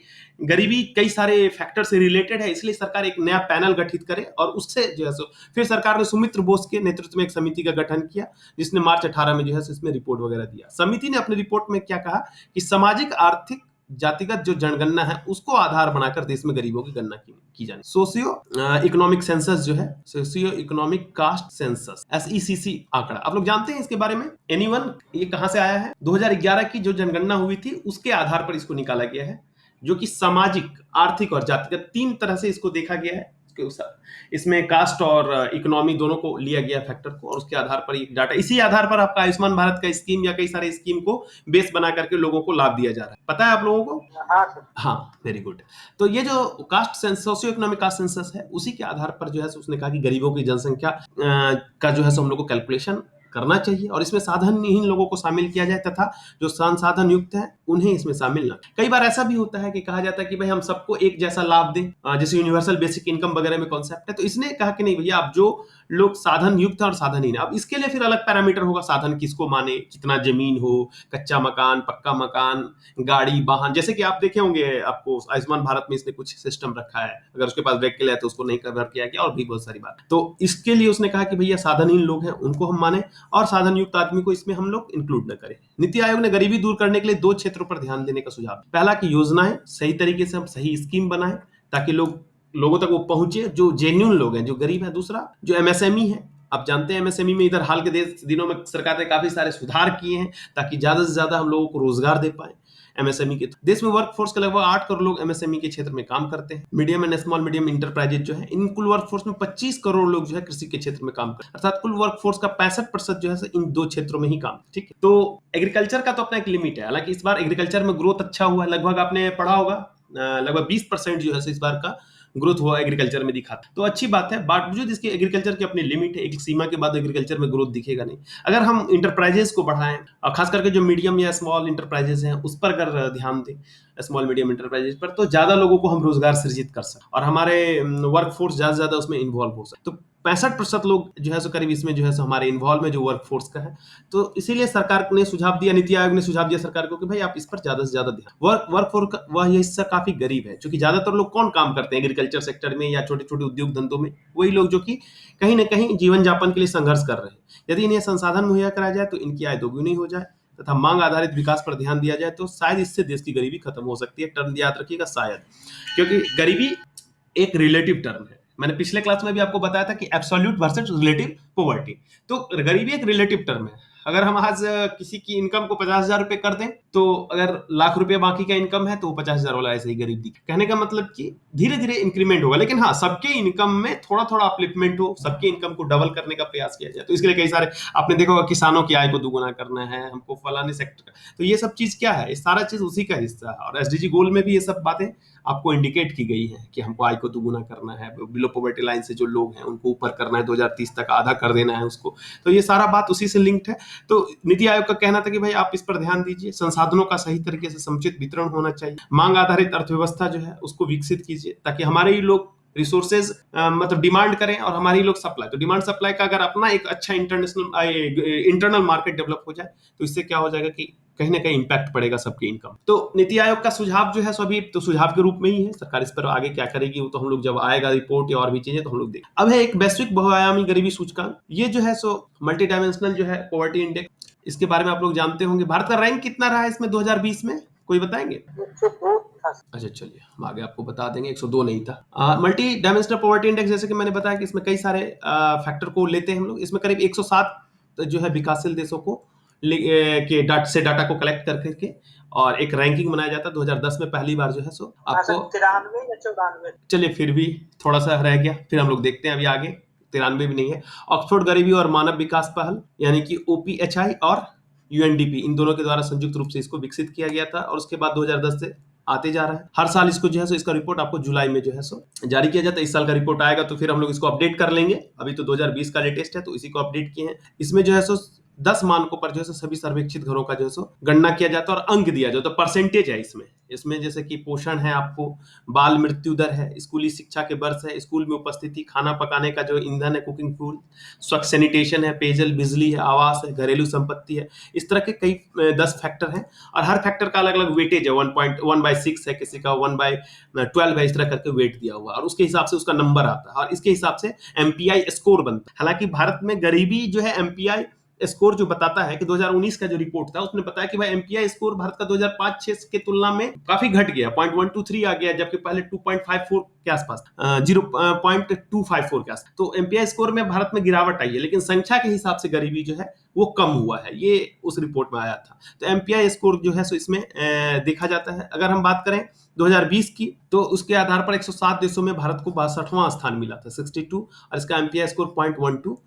गरीबी कई सारे फैक्टर से रिलेटेड है, इसलिए सरकार एक नया पैनल गठित करे, और उससे जो है सो फिर सरकार ने सुमित्र बोस के नेतृत्व में एक समिति का गठन किया, जिसने मार्च 18 में जो है इसमें रिपोर्ट वगैरह दिया। समिति ने अपनी रिपोर्ट में क्या कहा कि सामाजिक आर्थिक जातिगत जो जनगणना है उसको आधार बनाकर देश में गरीबों की गणना की जानी। सोशियो इकोनॉमिक सेंसस जो है, socio economic caste census, SECC आंकड़ा, आप लोग जानते हैं इसके बारे में? एनीवन, ये कहां से आया है? 2011 की जो जनगणना हुई थी उसके आधार पर इसको निकाला गया है, जो कि सामाजिक, आर्थिक और जातिगत 3 तरह से इसको देखा गया है। इसमें कास्ट और इकोनॉमी दोनों को लिया गया फैक्टर को, और उसके आधार पर एक डाटा, इसी आधार पर आपका आयुष्मान भारत का स्कीम या कई सारे स्कीम को बेस बना करके लोगों को लाभ दिया जा रहा है। पता है आप लोगों को? हाँ सर। हाँ, वेरी गुड। तो ये जो caste census, socio economic caste census है, उसी के आधार पर जो है उसने कहा कि गरीबों की जनसंख्या का जो है हम लोग को कैलकुलेशन करना चाहिए, और इसमें साधनहीन लोगों को शामिल किया जाए, तथा जो संसाधन युक्त है उन्हें इसमें शामिल ना। कई बार ऐसा भी होता है कि कहा जाता है कि भाई हम सबको एक जैसा लाभ दें, जैसे यूनिवर्सल बेसिक इनकम वगैरह में कॉन्सेप्ट है। तो इसने कहा कि नहीं भैया, आप जो लोग साधन युक्त है और साधनहीन है, अब इसके लिए फिर अलग पैरामीटर होगा, साधन किसको माने, कितना जमीन हो, कच्चा मकान, पक्का मकान, गाड़ी, वाहन। जैसे कि आप देखे होंगे, आपको आयुष्मान भारत में इसने कुछ सिस्टम रखा है, अगर उसके पास व्हीकल है तो उसको नहीं कवर किया गया, और भी बहुत सारी बात। तो इसके लिए उसने कहा कि भैया साधनहीन लोग हैं उनको हम माने, और साधन युक्त आदमी को इसमें हम लोग इंक्लूड न करें। नीति आयोग ने गरीबी दूर करने के लिए 2 क्षेत्रों पर ध्यान देने का सुझाव। पहला कि योजनाएं सही तरीके से हम सही स्कीम बनाएं, ताकि लोगों तक वो पहुंचे जो जेन्युइन लोग हैं, जो गरीब है। दूसरा जो MSME है, आप जानते हैं MSME में इधर हाल के दिनों में सरकार ने काफी सारे सुधार किए हैं, ताकि ज्यादा से ज्यादा हम लोगों को रोजगार दे पाए। MSME के देश में वर्कफोर्स के लगभग 8 करोड़ लोग MSME के क्षेत्र में काम करते हैं। Medium and small medium enterprises जो है, इन कुल वर्कफोर्स में 25 करोड़ लोग जो है कृषि के क्षेत्र में काम करते हैं, अर्थात कुल वर्कफोर्स का 65% जो है इन 2 क्षेत्रों में ही काम। ठीक है, तो एग्रीकल्चर का तो अपना एक लिमिट है। हालांकि इस बार एग्रीकल्चर में ग्रोथ अच्छा हुआ है, लगभग आपने पढ़ा होगा लगभग 20% जो है इस बार का ग्रोथ हुआ एग्रीकल्चर में दिखा, तो अच्छी बात है। बावजूद इसके एग्रीकल्चर की अपनी लिमिट है, एक सीमा के बाद एग्रीकल्चर में ग्रोथ दिखेगा नहीं। अगर हम इंटरप्राइजेस को बढ़ाएं, और खास करके जो मीडियम या स्मॉल इंटरप्राइजेस हैं उस पर अगर ध्यान दें, स्मॉल मीडियम इंटरप्राइजेस पर, तो ज्यादा लोगों को हम रोजगार सृजित कर सकते, और हमारे वर्कफोर्स ज्यादा से ज्यादा उसमें इन्वॉल्व हो सकते। तो 65% लोग जो है सो करीब इसमें जो है सो हमारे इन्वॉल्व में जो वर्कफोर्स का है। तो इसीलिए सरकार ने सुझाव दिया, नीति आयोग ने सुझाव दिया सरकार को कि भाई आप इस पर ज्यादा से ज्यादा ध्यान। वर्कफोर्स का वह हिस्सा काफी गरीब है, क्योंकि ज्यादातर लोग कौन काम करते हैं एग्रीकल्चर सेक्टर में या छोटे छोटे उद्योग धंधों में? वही लोग जो कि कहीं ना कहीं जीवन यापन के लिए संघर्ष कर रहे हैं। यदि इन्हें संसाधन मुहैया कराया जाए तो इनकी आय दोगुनी हो जाए, तथा मांग आधारित विकास पर ध्यान दिया जाए, तो शायद इससे देश की गरीबी खत्म हो सकती है। टर्म याद रखिएगा, शायद, क्योंकि गरीबी एक रिलेटिव टर्म है। मैंने पिछले क्लास में भी आपको बताया था कि एब्सोल्यूट वर्सेस रिलेटिव पॉवर्टी। तो गरीबी एक रिलेटिव टर्म है। अगर हम आज किसी की इनकम को 50,000 रुपए कर दें, तो अगर लाख रुपए बाकी का इनकम है तो वो 50,000 वाला ऐसे ही गरीब दिखे। कहने का मतलब कि धीरे धीरे इंक्रीमेंट होगा, लेकिन हाँ, सबके इनकम में थोड़ा थोड़ा अपलिफ्टमेंट हो, सबके इनकम को डबल करने का प्रयास किया जाए। तो इसके लिए कई सारे, आपने देखा होगा, किसानों की आय को दुगुना करना है हमको, फलाने सेक्टर का। तो ये सब चीज क्या है? ये सारा चीज उसी का हिस्सा है, और SDG गोल में भी ये सब बातें आपको इंडिकेट की गई है कि हमको आय को दुगुना करना है, बिलो पॉवर्टी लाइन से जो लोग हैं उनको ऊपर करना है, 2030 तक आधा कर देना है उसको। तो ये सारा बात उसी से लिंक्ड है। तो नीति आयोग का कहना था कि भाई आप इस पर ध्यान दीजिए, संसाधनों का सही तरीके से समुचित वितरण होना चाहिए, मांग आधारित अर्थव्यवस्था जो है उसको विकसित कीजिए, ताकि हमारे ही लोग रिसोर्सेज मतलब डिमांड करें और हमारी लोग सप्लाई, तो डिमांड सप्लाई का अगर अपना एक अच्छा इंटरनल मार्केट डेवलप हो जाए तो इससे क्या हो जाएगा कि कहीं ना कहीं इंपैक्ट पड़ेगा सबकी इनकम। तो नीति आयोग का सुझाव जो है सो अभी तो सुझाव के रूप में ही है, सरकार इस पर आगे क्या करेगी वो तो हम लोग जब आएगा रिपोर्ट या और भी चीजें तो हम लोग देखें। अब है एक वैश्विक बहुआयामी गरीबी सूचकांक, ये जो है सो मल्टी डायमेंशनल जो है पॉवर्टी इंडेक्स, इसके बारे में आप लोग जानते होंगे। भारत का रैंक कितना रहा है इसमें 2020 में, कोई बताएंगे? 102 था। अच्छा चलिए हम आगे आपको बता देंगे, 102 नहीं था। मल्टी डायमेंशनल पॉवर्टी इंडेक्स जैसे कि मैंने बताया कि इसमें कई सारे फैक्टर को लेते हैं हम लोग। इसमें करीब 107 जो है विकासशील देशों को के डाटा को कलेक्ट कर करके और एक रैंकिंग बनाया जाता है। 2010 में पहली बार जो है सो आपको 93 या 94? चलिए फिर भी थोड़ा सा रह गया, फिर हम लोग देखते हैं अभी आगे। 93 भी नहीं है। ऑक्सफोर्ड गरीबी और मानव विकास पहल यानी कि OPHI और UNDP इन दोनों के द्वारा संयुक्त रूप से इसको विकसित किया गया था और उसके बाद 2010 से आते जा रहा है। हर साल इसको जो है सो इसका रिपोर्ट आपको जुलाई में जो है सो जारी किया जाता है। इस साल का रिपोर्ट आएगा तो फिर हम लोग इसको अपडेट कर लेंगे। अभी तो 2020 का लेटेस्ट है तो इसी को अपडेट किए हैं। इसमें जो है सो 10 मानकों पर जो है सभी सर्वेक्षित घरों का जो है सो गणना किया जाता है और अंक दिया जाता है, तो परसेंटेज है इसमें। इसमें जैसे कि पोषण है, आपको बाल मृत्यु दर है, स्कूली शिक्षा के वर्ष है, स्कूल में उपस्थिति, खाना पकाने का जो ईंधन है कुकिंग फ्यूल, स्वच्छ सैनिटेशन है, पेयजल, बिजली है, आवास है, घरेलू संपत्ति है। इस तरह के कई 10 फैक्टर हैं और हर फैक्टर का अलग अलग वेटेज है। 1.1/6 है, किसी का 1/12 है, इस तरह करके वेट दिया हुआ है और उसके हिसाब से उसका नंबर आता है और इसके हिसाब से MPI स्कोर बनता है। हालांकि भारत में गरीबी जो है MPI स्कोर जो बताता है कि 2019 का जो रिपोर्ट था उसने बताया कि भाई MPI स्कोर भारत का 2005-6 के तुलना में काफी घट गया, 0.123 आ गया, जबकि पहले 2.54 के आसपास 0.254 के आसपास। तो MPI स्कोर में भारत में गिरावट आई है, लेकिन संख्या के हिसाब से गरीबी जो है वो कम हुआ है, ये उस रिपोर्ट में आया था। तो MPI स्कोर जो है सो इसमें देखा जाता है। अगर हम बात करें 2020 की तो उसके आधार पर 107 देशों में भारत को 62वां स्थान मिला था, 62, और इसका MPI स्कोर 0.123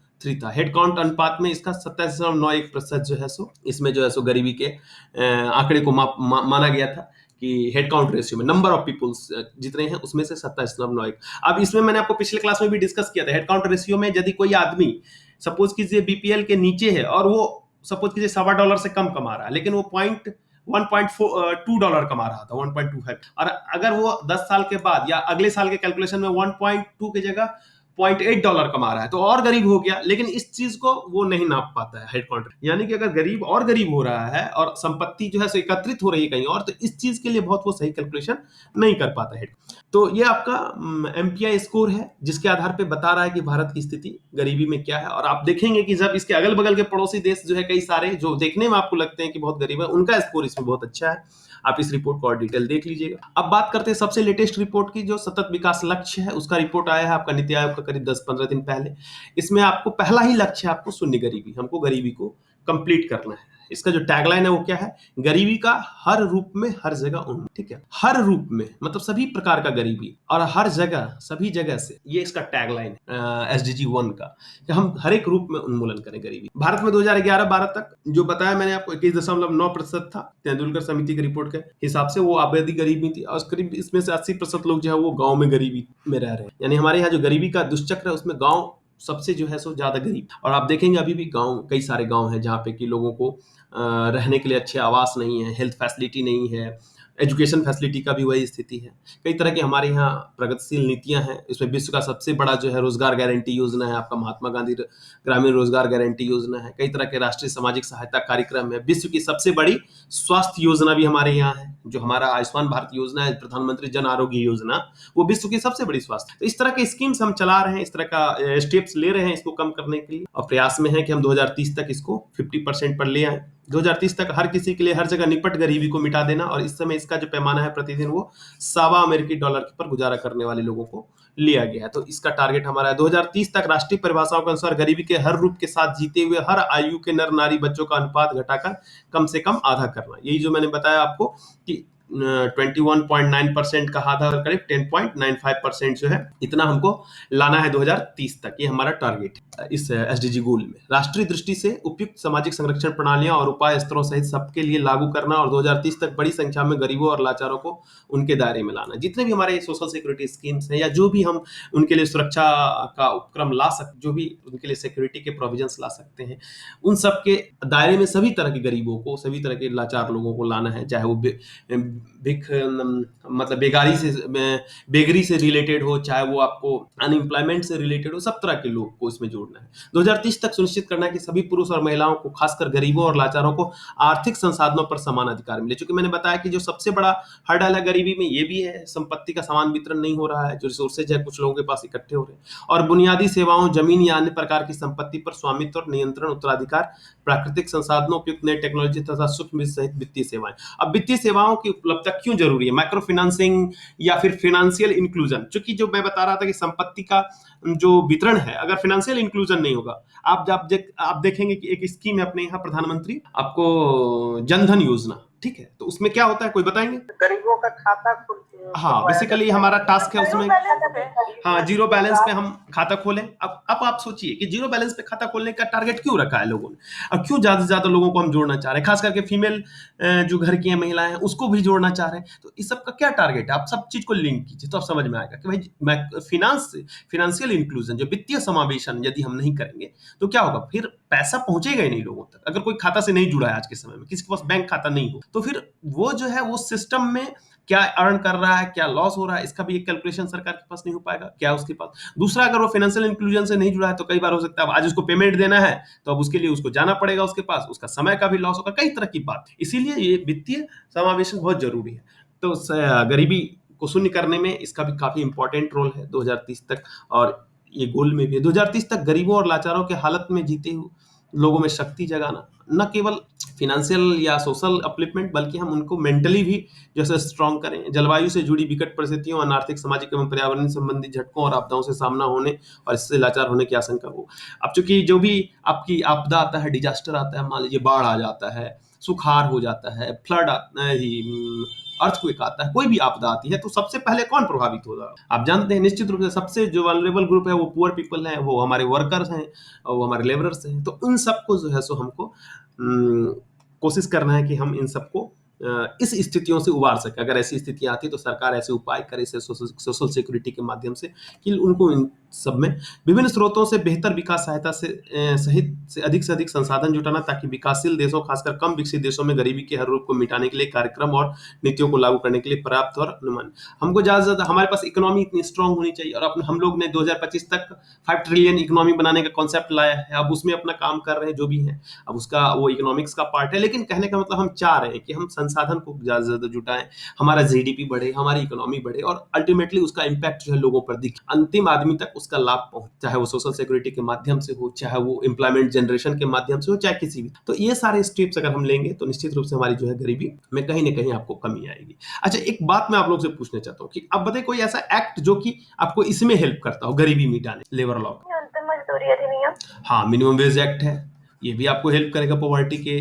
था। हेड काउंट अनुपात में इसका 27.91% जो है सो इसमें जो है सो गरीबी के आंकड़े को माना गया था कि हेड काउंट रेशियो में नंबर ऑफ पीपुल्स जितने हैं उसमें से 27.91। अब इसमें मैंने आपको पिछले क्लास में भी डिस्कस किया था, हेड काउंट रेशियो में यदि कोई आदमी सपोज कीजिए BPL के नीचे है और वो सपोज कीजिए $1.25 से कम कमा रहा है, लेकिन वो $1.2 कमा रहा था, 1.25, और अगर वो 10 साल के बाद या अगले साल के कैलकुलेशन में 1.2 की जगह $0.8 कमा रहा है तो और गरीब हो गया। लेकिन इस चीज को वो नहीं नाप पाता है हेड काउंट, यानी कि अगर गरीब और गरीब हो रहा है और संपत्ति जो है सो एकत्रित हो रही है कहीं और, तो इस चीज के लिए बहुत वो सही कैलकुलेशन नहीं कर पाता है। तो ये आपका MPI स्कोर है जिसके आधार पे बता रहा है कि भारत की स्थिति गरीबी में क्या है। और आप देखेंगे कि जब इसके अगल बगल के पड़ोसी देश जो है कई सारे जो देखने में आपको लगते हैं कि बहुत गरीब है, उनका स्कोर इसमें बहुत अच्छा है। आप इस रिपोर्ट को और डिटेल देख लीजिएगा। अब बात करते हैं सबसे लेटेस्ट रिपोर्ट की, जो सतत विकास लक्ष्य है उसका रिपोर्ट आया है आपका नीति आयोग का करीब 10-15 दिन पहले। इसमें आपको पहला ही लक्ष्य है आपको शून्य गरीबी, हमको गरीबी को कंप्लीट करना है। इसका जो टैगलाइन है वो क्या है? गरीबी का हर रूप में हर जगह उन्मूलन। ठीक है, हर रूप में मतलब सभी प्रकार का गरीबी और हर जगह सभी जगह से, ये इसका टैगलाइन है SDG 1 का, कि हम हर एक रूप में उन्मूलन करें गरीबी। भारत में 2011-12 तक जो बताया मैंने आपको 21.9% था, तेंदुलकर समिति की रिपोर्ट के हिसाब से वो आबादी गरीबी थी और करीब इसमें से 80% लोग जो है वो गाँव में गरीबी में रह रहे हैं। यानी हमारे यहाँ जो गरीबी का दुष्चक्र है उसमें गाँव सबसे जो है सो ज्यादा गरीब। और आप देखेंगे अभी भी गांव, कई सारे गांव हैं जहाँ पे कि लोगों को रहने के लिए अच्छे आवास नहीं है, हेल्थ फैसिलिटी नहीं है, एजुकेशन फैसिलिटी का भी वही स्थिति है। कई तरह की हमारे यहाँ प्रगतिशील नीतियां हैं। इसमें विश्व का सबसे बड़ा जो है रोजगार गारंटी योजना है आपका, महात्मा गांधी ग्रामीण रोजगार गारंटी योजना है। कई तरह के राष्ट्रीय सामाजिक सहायता कार्यक्रम है। विश्व की सबसे बड़ी स्वास्थ्य योजना भी हमारे यहाँ है, जो हमारा आयुष्मान भारत योजना है, प्रधानमंत्री जन आरोग्य योजना, वो विश्व की सबसे बड़ी स्वास्थ्य। तो इस तरह के स्कीम्स हम चला रहे हैं, इस तरह का स्टेप्स ले रहे हैं इसको कम करने के लिए, और प्रयास में है कि हम 2030 तक इसको 50% पर ले आए। 2030 तक हर किसी के लिए हर जगह निपट गरीबी को मिटा देना। और इस समय इसका जो पैमाना है प्रतिदिन वो $1.25 पर गुजारा करने वाले लोगों को लिया गया है। तो इसका टारगेट हमारा है 2030 तक राष्ट्रीय परिभाषाओं के अनुसार गरीबी के हर रूप के साथ जीते हुए हर आयु के नर नारी बच्चों का अनुपात घटाकर कम से कम आधा करना। यही जो मैंने बताया आपको कि 21.9% का आधा करीब 10.95% जो है, इतना हमको लाना है 2030 तक। ये हमारा टारगेट है इस SDG गोल में। राष्ट्रीय दृष्टि से उपयुक्त सामाजिक संरक्षण प्रणालियां और उपाय स्तरों सहित सबके लिए लागू करना और 2030 तक बड़ी संख्या में गरीबों और लाचारों को उनके दायरे में लाना। जितने भी हमारे सोशल सिक्योरिटी स्कीम्स हैं या जो भी हम उनके लिए सुरक्षा का उपक्रम ला सकते, जो भी उनके लिए सिक्योरिटी के प्रोविजंस ला सकते हैं, उन सब के दायरे में सभी तरह के गरीबों को, सभी तरह के लाचार लोगों को लाना है। चाहे वो मतलब बेगरी से रिलेटेड हो, चाहे वो आपको अनएम्प्लॉयमेंट से रिलेटेड हो, सब तरह के लोग को इसमें जोड़ना है। 2030 तक सुनिश्चित करना है कि सभी पुरुष और महिलाओं को, खासकर गरीबों और लाचारों को आर्थिक संसाधनों पर समान अधिकार मिले। चूंकि मैंने बताया कि जो सबसे बड़ा हर्डल है गरीबी में, ये भी है संपत्ति का समान वितरण नहीं हो रहा है, जो रिसोर्सेज है कुछ लोगों के पास इकट्ठे हो रहे हैं, और बुनियादी सेवाओं, जमीन या अन्य प्रकार की संपत्ति पर स्वामित्व और नियंत्रण, उत्तराधिकार, प्राकृतिक संसाधनों, उपयुक्त नई टेक्नोलॉजी तथा सूक्ष्म वित्त सहित वित्तीय सेवाएं। अब वित्तीय सेवाओं की उपलब्धता क्यों जरूरी है? माइक्रो फाइनेंसिंग या फिर फाइनेंशियल इंक्लूजन, चूंकि जो मैं बता रहा था कि संपत्ति का जो वितरण है, अगर फाइनेंशियल इंक्लूजन नहीं होगा, आप देखेंगे कि एक स्कीम है अपने यहाँ प्रधानमंत्री आपको जनधन योजना, ठीक है, तो उसमें क्या होता है, कोई बताएंगे? गरीबों का खाता हाँ, बेसिकली हमारा टास्क है उसमें, हाँ, जीरो बैलेंस पे हम खाता खोलें। अब आप सोचिए कि जीरो बैलेंस पे खाता खोलने का टारगेट क्यों रखा है लोगों ने, अब क्यों ज्यादा से ज्यादा लोगों को हम जोड़ना चाह रहे हैं, खास करके फीमेल जो घर की महिलाएं हैं उसको भी जोड़ना चाह रहे हैं। तो इस सब का क्या टारगेट है, आप सब चीज को लिंक कीजिए तो आप समझ में आएगा कि भाई फिनेंशियल इंक्लूजन, जो वित्तीय समावेशन यदि हम नहीं करेंगे तो क्या होगा, फिर पैसा पहुंचेगा ही नहीं लोगों तक। अगर कोई खाता से नहीं जुड़ा है आज के समय में, किसी के पास बैंक खाता नहीं हो, तो फिर वो जो है वो सिस्टम में क्या अर्न कर रहा है, क्या लॉस हो रहा है, इसका भी एक कैलकुलेशन सरकार के पास नहीं हो पाएगा, क्या उसके पास। दूसरा, अगर वो फाइनेंशियल इंक्लूजन से नहीं जुड़ा है तो कई बार हो सकता है अब आज उसको पेमेंट देना है तो अब उसके लिए उसको जाना पड़ेगा उसके पास, उसका समय का भी लॉस होगा, कई तरह की बात। इसीलिए ये वित्तीय समावेशन बहुत जरूरी है। तो गरीबी को शून्य करने में इसका भी काफी इंपॉर्टेंट रोल है 2030 तक, और ये गोल में भी है 2030 तक गरीबों और लाचारों के हालत में जीते हुए लोगों में शक्ति जगाना, न केवल फिनेंशियल या सोशल अपलिफ्टमेंट, बल्कि हम उनको मेंटली भी जैसे स्ट्रांग करें। जलवायु से जुड़ी विकट परिस्थितियों, अनार्थिक, सामाजिक एवं पर्यावरण संबंधी झटकों और आपदाओं से सामना होने और इससे लाचार होने की आशंका हो। अब चूंकि जो भी आपकी आपदा आता है, डिजास्टर आता है, मान लीजिए बाढ़ आ जाता है, सुखाड़ हो जाता है, फ्लड अर्थक्वेक आता है, कोई भी आपदा आती है तो सबसे पहले कौन प्रभावित होगा? आप जानते हैं निश्चित रूप से सबसे जो वल्नरेबल ग्रुप है वो पुअर पीपल है, वो हमारे वर्कर्स हैं और वो हमारे लेबरर्स हैं। तो उन सबको जो है सो हमको कोशिश करना है कि हम इन सबको इस स्थितियों से उबार सके। अगर ऐसी स्थितियां आती तो सरकार ऐसे उपाय करे सोशल सिक्योरिटी के माध्यम से कि उनको इन सब में विभिन्न स्रोतों से बेहतर विकास सहायता सहित से अधिक संसाधन जुटाना, ताकि विकासशील देशों, खासकर कम विकसित देशों में गरीबी के हर रूप को मिटाने के लिए कार्यक्रम और नीतियों को लागू करने के लिए पर्याप्त और अनुमान। हमको ज्यादा से ज्यादा हमारे पास इकोनॉमी इतनी स्ट्रांग होनी चाहिए, और हम लोग ने 2025 तक 5 ट्रिलियन इकोनॉमी बनाने का कॉन्सेप्ट लाया है। अब उसमें अपना काम कर रहे हैं जो भी है, अब उसका वो इकोनॉमिक्स का पार्ट है, लेकिन कहने का मतलब हम चाह रहे हैं कि हम संसाधन को ज्यादा से ज्यादा जुटाएं, हमारा जीडीपी बढ़े, हमारी इकोनॉमी बढ़े, और अल्टीमेटली उसका इम्पैक्ट जो है लोगों पर दिखे, अंतिम आदमी तक उसका लाभ पहुंचे, चाहे वो सोशल सिक्योरिटी के माध्यम से हो, चाहे वो एम्प्लॉयमेंट जनरेशन के माध्यम से हो, चाहे किसी भी। तो ये सारे स्टेप्स अगर हम लेंगे तो निश्चित रूप से हमारी जो है गरीबी में कहीं ना कहीं आपको कमी आएगी। अच्छा, एक बात मैं आप लोग से पूछना चाहता हूँ कि अब बताइए कोई ऐसा एक्ट जो कि आपको इसमें हेल्प करता हो गरीबी मिटाने, लेबर लॉ। न्यूनतम मजदूरी अधिनियम। हाँ, मिनिमम वेज एक्ट है, ये भी आपको हेल्प करेगा पॉवर्टी के।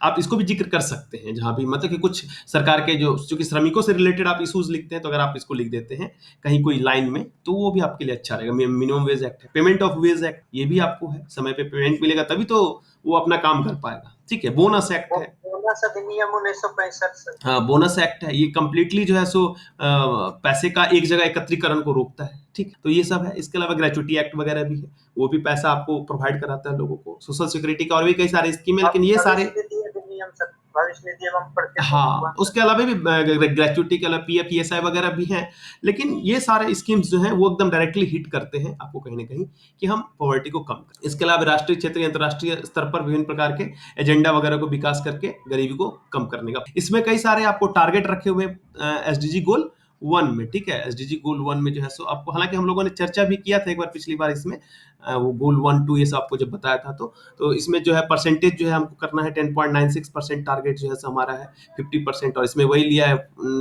आप इसको भी जिक्र कर सकते हैं जहां भी मतलब कि कुछ सरकार के जो चूंकि श्रमिकों से रिलेटेड आप इश्यूज लिखते हैं, तो अगर आप इसको लिख देते हैं कहीं कोई लाइन में तो वो भी आपके लिए अच्छा रहेगा। मिनिमम वेज एक्ट है, पेमेंट ऑफ वेज एक्ट, ये भी आपको है, समय पे पेमेंट मिलेगा तभी तो वो अपना काम कर पाएगा। ठीक है, बोनस एक्ट है, बोनस अधिनियम 1965 से। हाँ, बोनस एक्ट है, ये कंप्लीटली जो है सो पैसे का एक जगह एकत्रीकरण को रोकता है। ठीक, तो ये सब है। इसके अलावा ग्रेचुटी एक्ट वगैरह भी है, वो भी पैसा आपको प्रोवाइड कराता है लोगों को। सोशल सिक्योरिटी का और भी कई सारे स्कीम है, लेकिन ये सारे भविष्य निधि एवं प्रतिभूति। हाँ, उसके अलावा भी ग्रेचुटी के अलावा पीएफ ईएसआई वगैरह भी हैं, लेकिन ये सारे स्कीम्स जो हैं वो एकदम डायरेक्टली हिट करते हैं आपको कहीं ना कहीं कि हम पॉवर्टी को कम करें। इसके अलावा राष्ट्रीय, क्षेत्रीय, अंतर्राष्ट्रीय स्तर पर विभिन्न प्रकार के एजेंडा वगैरह को विकास करके गरीबी को कम करने का, इसमें कई सारे आपको टारगेट रखे हुए एसडीजी गोल 1 में। ठीक है, एसडीजी गोल 1 में जो है सो आपको, हालांकि हम लोगों ने चर्चा भी किया था एक बार पिछली बार इसमें, वो गोल 1 2 ये सब आपको जब बताया था, तो इसमें जो है परसेंटेज जो है हमको करना है 10.96% टारगेट जो है सो हमारा है 50%, और इसमें वही लिया है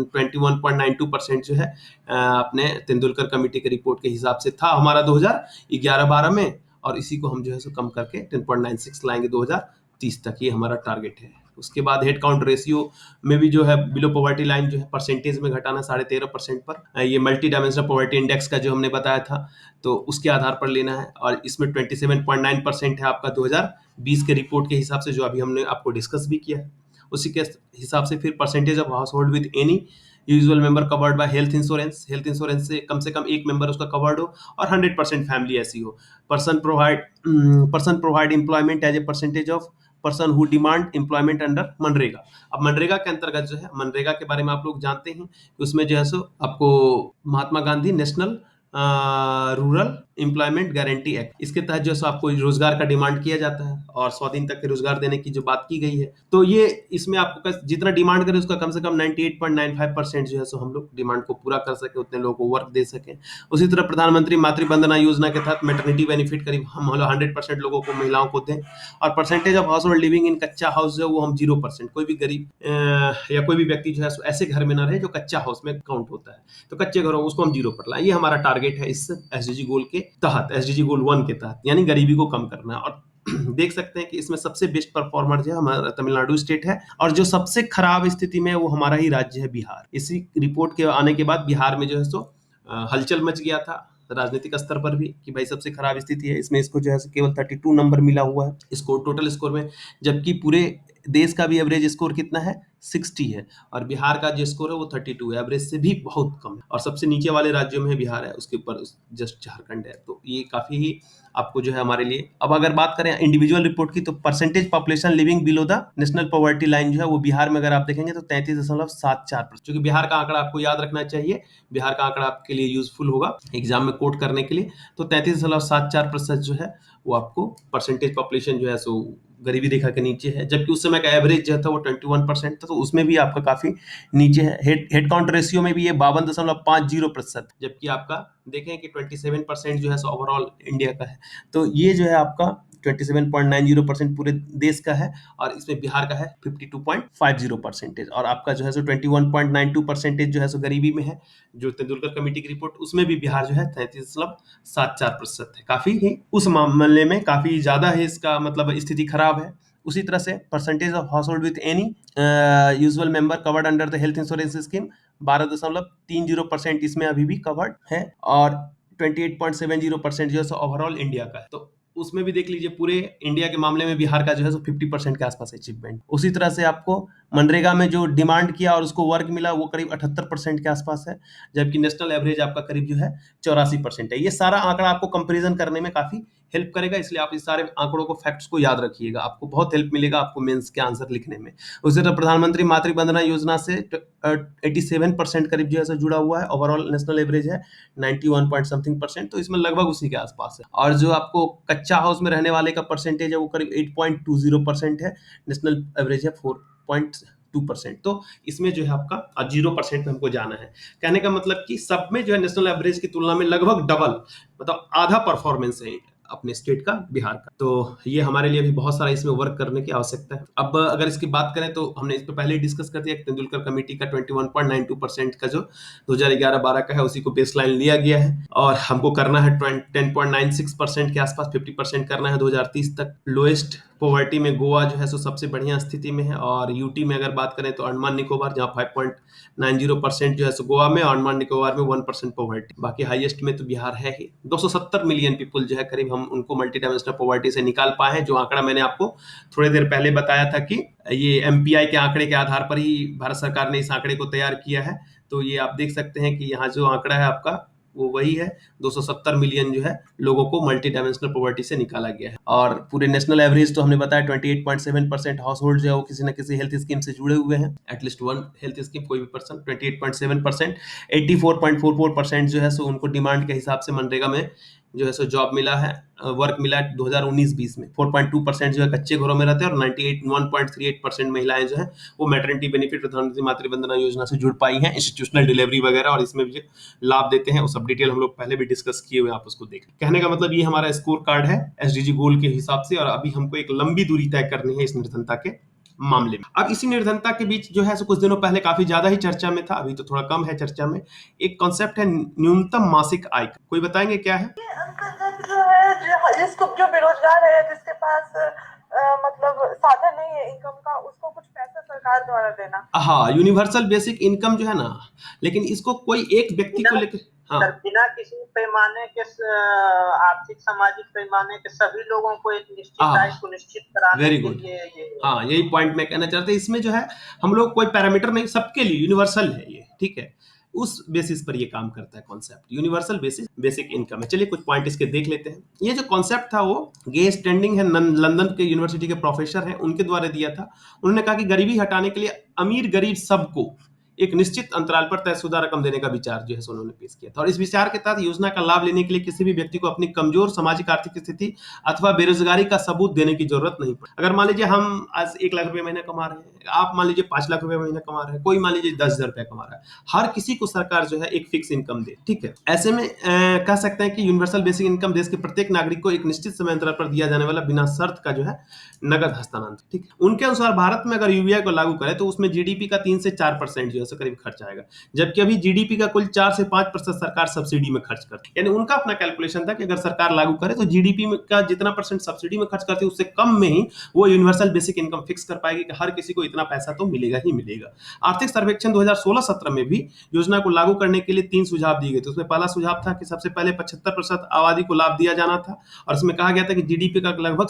21.92% जो है अपने तेंदुलकर कमेटी के रिपोर्ट के हिसाब से था हमारा 2011-12 में, और इसी को हम जो है सो कम करके 10.96 लाएंगे 2030 तक, ये हमारा टारगेट है। उसके बाद हेड काउंट रेशियो में भी जो है बिलो पॉवर्टी लाइन जो है परसेंटेज में घटाना 13.5% पर, ये मल्टी डायमेंशनल पॉवर्टी इंडेक्स का जो हमने बताया था तो उसके आधार पर लेना है, और इसमें 27.9% है आपका 2020 के रिपोर्ट के हिसाब से, जो अभी हमने आपको डिस्कस भी किया है। उसी के हिसाब से फिर percentage of house hold with any usual member covered by health insurance से कम एक मेंबर उसका कवर्ड हो, और 100% फैमिली ऐसी हो। Person provide employment as a percentage of person who demand employment under मनरेगा। अब मनरेगा के अंतर्गत जो है, मनरेगा के बारे में आप लोग जानते हैं कि उसमें जो है सो आपको Mahatma Gandhi national rural employment guarantee act, इसके तहत जो है सो आपको रोजगार का डिमांड किया जाता है और 100 दिन तक के रोजगार देने की जो बात की गई है। तो ये इसमें आपको जितना डिमांड करें उसका कम से कम 98.95% जो है सो हम लोग डिमांड को पूरा कर सके, उतने लोगों को वर्क दे सकें। उसी तरह प्रधानमंत्री मातृ वंदना योजना के तहत मैटरनिटी बेनिफिट करीब हम 100% लोगों को, महिलाओं को दें। और percentage of house hold living in कच्चा हाउस जो है वो हम 0%, कोई भी गरीब या कोई भी व्यक्ति जो है ऐसे घर में ना रहे जो कच्चा हाउस में काउंट होता है, तो कच्चे घरों उसको हम 0 पर लाएं। ये हमारा टारगेट है इस एसडीजी गोल के तहत, एसडीजी गोल 1 के तहत, यानी गरीबी को कम करना। और देख सकते हैं कि इसमें सबसे बेस्ट परफॉर्मर जो है हमारा तमिलनाडु स्टेट है, और जो सबसे खराब स्थिति में है वो हमारा ही राज्य है बिहार। इसी रिपोर्ट के आने के बाद बिहार में जो है सो हलचल मच गया था राजनीतिक स्तर पर भी कि भाई सबसे खराब स्थिति है, इसमें इसको जो है केवल 32 नंबर मिला हुआ है स्कोर, टोटल स्कोर में, जबकि पूरे देश का भी एवरेज स्कोर कितना है, 60 है, और बिहार का जो स्कोर है वो 32 है, एवरेज से भी बहुत कम है। और सबसे नीचे वाले राज्यों में बिहार है, उसके ऊपर जस्ट झारखंड है। तो ये काफी ही आपको जो है हमारे लिए, अब अगर बात करें इंडिविजुअल रिपोर्ट की, तो percentage population living below the national poverty line जो है वो बिहार में अगर आप देखेंगे तो 33.74%, क्योंकि बिहार का आंकड़ा आपको याद रखना चाहिए, बिहार का आंकड़ा आपके लिए यूजफुल होगा एग्जाम में कोट करने के लिए। तो 33.74% जो है वो आपको परसेंटेज पॉपुलेशन जो है सो गरीबी रेखा के नीचे है, जबकि उस समय का एवरेज जो था वो 21% था, तो उसमें भी आपका काफी नीचे है। हेड काउंट रेशियो में भी ये 52.50%, जबकि आपका देखें कि 27% जो है सो ओवरऑल इंडिया का है। तो ये जो है आपका 27.90% पूरे देश का है, और इसमें बिहार का है 52.50%, और आपका जो है सो 21.92% जो है सो गरीबी में है। जो तेंदुलकर कमेटी की रिपोर्ट, उसमें भी बिहार जो है 33.74% है, काफी ही उस मामले में काफी ज्यादा है, इसका मतलब स्थिति खराब है। उसी तरह से percentage of house hold with any usual member covered under the health insurance scheme 12.30%, इसमें अभी भी कवर्ड है, और 28.70% जो है सो ओवरऑल इंडिया का है। तो उसमें भी देख लीजिए पूरे इंडिया के मामले में बिहार का जो है सो 50% के आसपास अचीवमेंट। उसी तरह से आपको मनरेगा में जो डिमांड किया और उसको वर्क मिला वो करीब 78% के आसपास है, जबकि नेशनल एवरेज आपका करीब जो है 84% है। ये सारा आंकड़ा आपको कंपैरिजन करने में काफी हेल्प करेगा, इसलिए आप इस सारे आंकड़ों को, फैक्ट्स को याद रखिएगा, आपको बहुत हेल्प मिलेगा आपको मेंस के आंसर लिखने में। उसी तरह प्रधानमंत्री मातृ वंदना योजना से 87% करीब जो है जुड़ा हुआ है, ओवरऑल नेशनल एवरेज है 91 पॉइंट समथिंग %, तो इसमें लगभग उसी के आसपास है। और जो आपको कच्चा हाउस में रहने वाले का परसेंटेज है वो करीब 8.20% है, नेशनल एवरेज है 4.2%। तो इसमें जो है आपका 0% पे हमको जाना है। कहने का मतलब कि सब में जो है नेशनल एवरेज की तुलना में लगभग डबल, मतलब आधा परफॉर्मेंस है अपने स्टेट का, बिहार का। तो ये हमारे लिए भी बहुत सारा इसमें वर्क करने की आवश्यकता है। अब अगर इसकी बात करें तो हमने इस पे पहले ही डिस्कस कर दिया कि तेंदुलकर कमेटी का 21.92% का जो 2011-12 का है उसी को बेसलाइन लिया गया है, और हमको करना है 10.96% के आसपास, 50% करना है 2030 तक। लोएस्ट पॉवर्टी में गोवा जो है सो सबसे बढ़िया स्थिति में है, और यूटी में अगर बात करें तो अंडमान निकोबार, जहाँ 5.90% जो है सो गोवा में, और अंडमान निकोबार में 1% पॉवर्टी। बाकी हाईएस्ट में तो बिहार है ही। 270 मिलियन पीपल जो है करीब हम उनको मल्टी डायमेंशनल पॉवर्टी से निकाल पाए हैं, जो आंकड़ा मैंने आपको थोड़ी देर पहले बताया था कि ये एमपीआई के आंकड़े के आधार पर ही भारत सरकार ने इस आंकड़े को तैयार किया है। तो ये आप देख सकते हैं कि यहाँ जो आंकड़ा है आपका वो वही है, 270 मिलियन जो है लोगों को मल्टी डायमेंशनल पॉवर्टी से निकाला गया है। और पूरे नेशनल एवरेज तो हमने बताया 28.7% हाउस होल्ड जो है वो किसी न किसी हेल्थ स्कीम से जुड़े हुए हैं, एटलीस्ट वन हेल्थ स्कीम, कोई भी पर्सन। 28.7%, 84.44% जो है सो उनको डिमांड के हिसाब से मनरेगा में जो है सो जॉब मिला है, वर्क मिला है 2019-20 में। 4.2% जो है कच्चे घरों में रहते हैं, और 1.38% महिलाएं जो है वो मैटरनिटी बेनिफिट प्रधानमंत्री मातृ वंदना योजना से जुड़ पाई हैं, इंस्टीट्यूशनल डिलीवरी वगैरह, और इसमें भी लाभ देते हैं। वो सब डिटेल हम लोग पहले भी डिस्कस किए हुए, आप उसको देख। कहने का मतलब ये हमारा स्कोर कार्ड है एसडीजी गोल के हिसाब से, और अभी हमको एक लंबी दूरी तय करनी है इस निर्धनता के मामले में। अब इसी निर्धनता के बीच जो है सो कुछ दिनों पहले काफी ज्यादा ही चर्चा में था, अभी तो थोड़ा कम है चर्चा में, एक कॉन्सेप्ट है न्यूनतम मासिक आय। कोई बताएंगे क्या है? अंतर्गत जो है, जिसको, जो बेरोजगार है, जिसके पास मतलब साधन नहीं है इनकम का, उसको कुछ पैसा सरकार द्वारा देना। हाँ, यूनिवर्सल बेसिक इनकम जो है ना, लेकिन इसको कोई एक व्यक्ति को लेकर, हाँ, बिना किसी पैमाने के, आर्थिक सामाजिक पैमाने के सभी लोगों को एक निश्चित आय सुनिश्चित कराने वेरी के गुड। लिए ये हाँ, यही पॉइंट मैं कहना चाहता हूँ। इसमें जो है हम लोग कोई पैरामीटर नहीं, सबके लिए यूनिवर्सल है ये, ठीक है। उस बेसिस पर ये काम करता है कॉन्सेप्ट, यूनिवर्सल बेसिक इनकम है। चलिए कुछ पॉइंट इसके देख लेते हैं। ये जो कॉन्सेप्ट था वो गे स्टैंडिंग है, लंदन के यूनिवर्सिटी के प्रोफेसर हैं, उनके द्वारा दिया था। उन्होंने कहा कि गरीबी हटाने के लिए अमीर गरीब सबको एक निश्चित अंतराल पर तयशुदा रकम देने का विचार जो है सो उन्होंने पेश किया था। और इस विचार के तहत योजना का लाभ लेने के लिए किसी भी व्यक्ति को अपनी कमजोर सामाजिक आर्थिक स्थिति अथवा बेरोजगारी का सबूत देने की जरूरत नहीं पड़ी। अगर मान लीजिए हम आज 1 लाख रुपए महीना कमा रहे हैं, आप मान लीजिए 5 लाख रुपए महीना कमा रहे हैं, कोई मान लीजिए 10,000 रुपया कमा रहा है, हर किसी को सरकार जो है एक फिक्स इनकम दे, ठीक है। ऐसे में कह सकते हैं कि यूनिवर्सल बेसिक इनकम देश के प्रत्येक नागरिक को एक निश्चित समय अंतराल पर दिया जाने वाला बिना शर्त का जो है नगद हस्तांतरण, ठीक है। उनके अनुसार भारत में अगर यूबीआई को लागू करें तो उसमें जीडीपी का 3 से 4% जो है करीब खर्च आएगा, जबकि अभी जीडीपी का कुल 4 से 5% सरकार सब्सिडी में खर्च करती है। यानी उनका अपना कैलकुलेशन था कि अगर सरकार लागू करे तो जीडीपी में का जितना परसेंट सब्सिडी में खर्च करती है उससे कम में ही वो यूनिवर्सल बेसिक इनकम फिक्स कर पाएगी कि हर किसी को इतना पैसा तो मिलेगा ही मिलेगा। आर्थिक सर्वेक्षण 2016-17 में भी योजना को लागू करने के लिए 3 सुझाव दिए गए थे। उसमें पहला सुझाव था कि सबसे पहले 75% आबादी को लाभ दिया जाना था, और इसमें कहा गया था कि जीडीपी का लगभग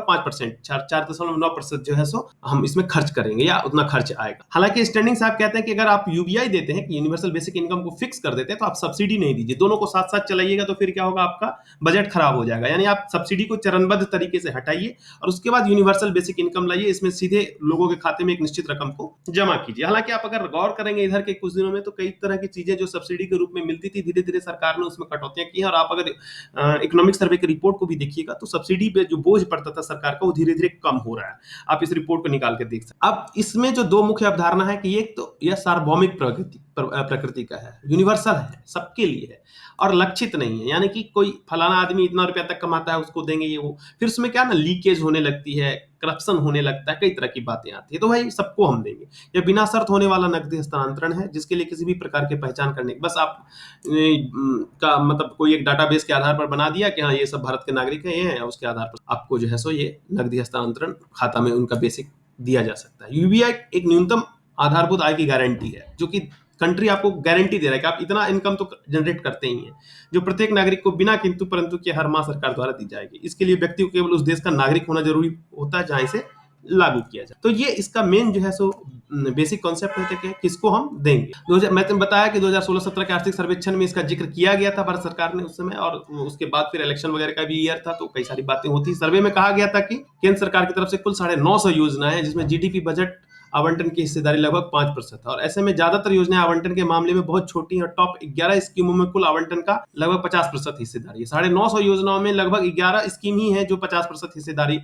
5%, 4.9% जो है सो हम इसमें खर्च करेंगे या उतना खर्च आएगा। हालांकि स्टैंडिंग साहब कहते हैं कि अगर आप यूबीआई देते हैं कि यूनिवर्सल बेसिक इनकम को फिक्स कर देते हैं तो आप सब्सिडी नहीं दीजिए, दोनों को साथ साथ चलाइएगा, तो फिर क्या होगा, आपका बजट खराब हो जाएगा। यानी आप सब्सिडी को चरणबद्ध तरीके से हटाइए और उसके बाद यूनिवर्सल बेसिक इनकम लाइए, इसमें सीधे लोगों के खाते में एक निश्चित रकम को जमा कीजिए। हालांकि आप अगर गौर करेंगे इधर के कुछ दिनों में तो कई तरह की चीजें जो सब्सिडी के रूप में मिलती थी धीरे धीरे सरकार ने उसमें कटौतियां की हैं। और आप अगर इकोनॉमिक सर्वे की रिपोर्ट को भी देखिएगा तो सब्सिडी पे जो बोझ पड़ता था सरकार का वो धीरे धीरे कम हो रहा है। आप इस रिपोर्ट को निकाल के देख सकते हैं। अब इसमें जो दो मुख्य अवधारणा है कि एक तो यह सार्वभौमिक प्रकृति का है, यूनिवर्सल है, सबके लिए है और लक्षित नहीं है। यानी कि कोई फलाना आदमी इतना रुपया तक कमाता है उसको देंगे ये वो, फिर उसमें क्या ना लीकेज होने लगती है, करप्शन होने लगता है, कई तरह की बातें आती है। तो भाई सबको हम देंगे। यह बिना शर्त होने वाला नकदी हस्तांतरण है जिसके लिए किसी भी प्रकार की पहचान करने बस आप का मतलब कोई एक डाटाबेस के आधार पर बना दिया कि हाँ ये सब भारत के नागरिक हैं, ये हैं, उसके आधार पर आपको जो है सो ये नकदी हस्तांतरण खाता में उनका बेसिक दिया जा सकता है। यूबीआई एक न्यूनतम आधारभूत आय की गारंटी है जो कि कंट्री आपको गारंटी दे रहा है कि आप इतना इनकम तो जनरेट करते ही हैं, जो प्रत्येक नागरिक को बिना किंतु परंतु के हर माह सरकार द्वारा दी जाएगी। इसके लिए व्यक्ति को केवल उस देश का नागरिक होना जरूरी होता है जहां इसे लागू किया जाए। तो ये इसका मेन जो है सो बेसिक कॉन्सेप्ट है कि किसको हम देंगे। मैंने बताया कि 2016-17 के आर्थिक सर्वेक्षण में इसका जिक्र किया गया था भारत सरकार ने उस समय, और उसके बाद फिर इलेक्शन वगैरह का भी ईयर था तो कई सारी बातें होती। सर्वे में कहा गया था कि केंद्र सरकार की तरफ से कुल 950 योजनाएं हैं जिसमें जीडीपी बजट आवंटन की हिस्सेदारी लगभग 5% है। और ऐसे में ज्यादातर योजनाएं आवंटन के मामले में बहुत छोटी हैं और टॉप 11 स्कीमों में कुल आवंटन का लगभग 50% हिस्सेदारी है। 950 योजनाओं में लगभग 11 स्कीम ही है जो 50% हिस्सेदारी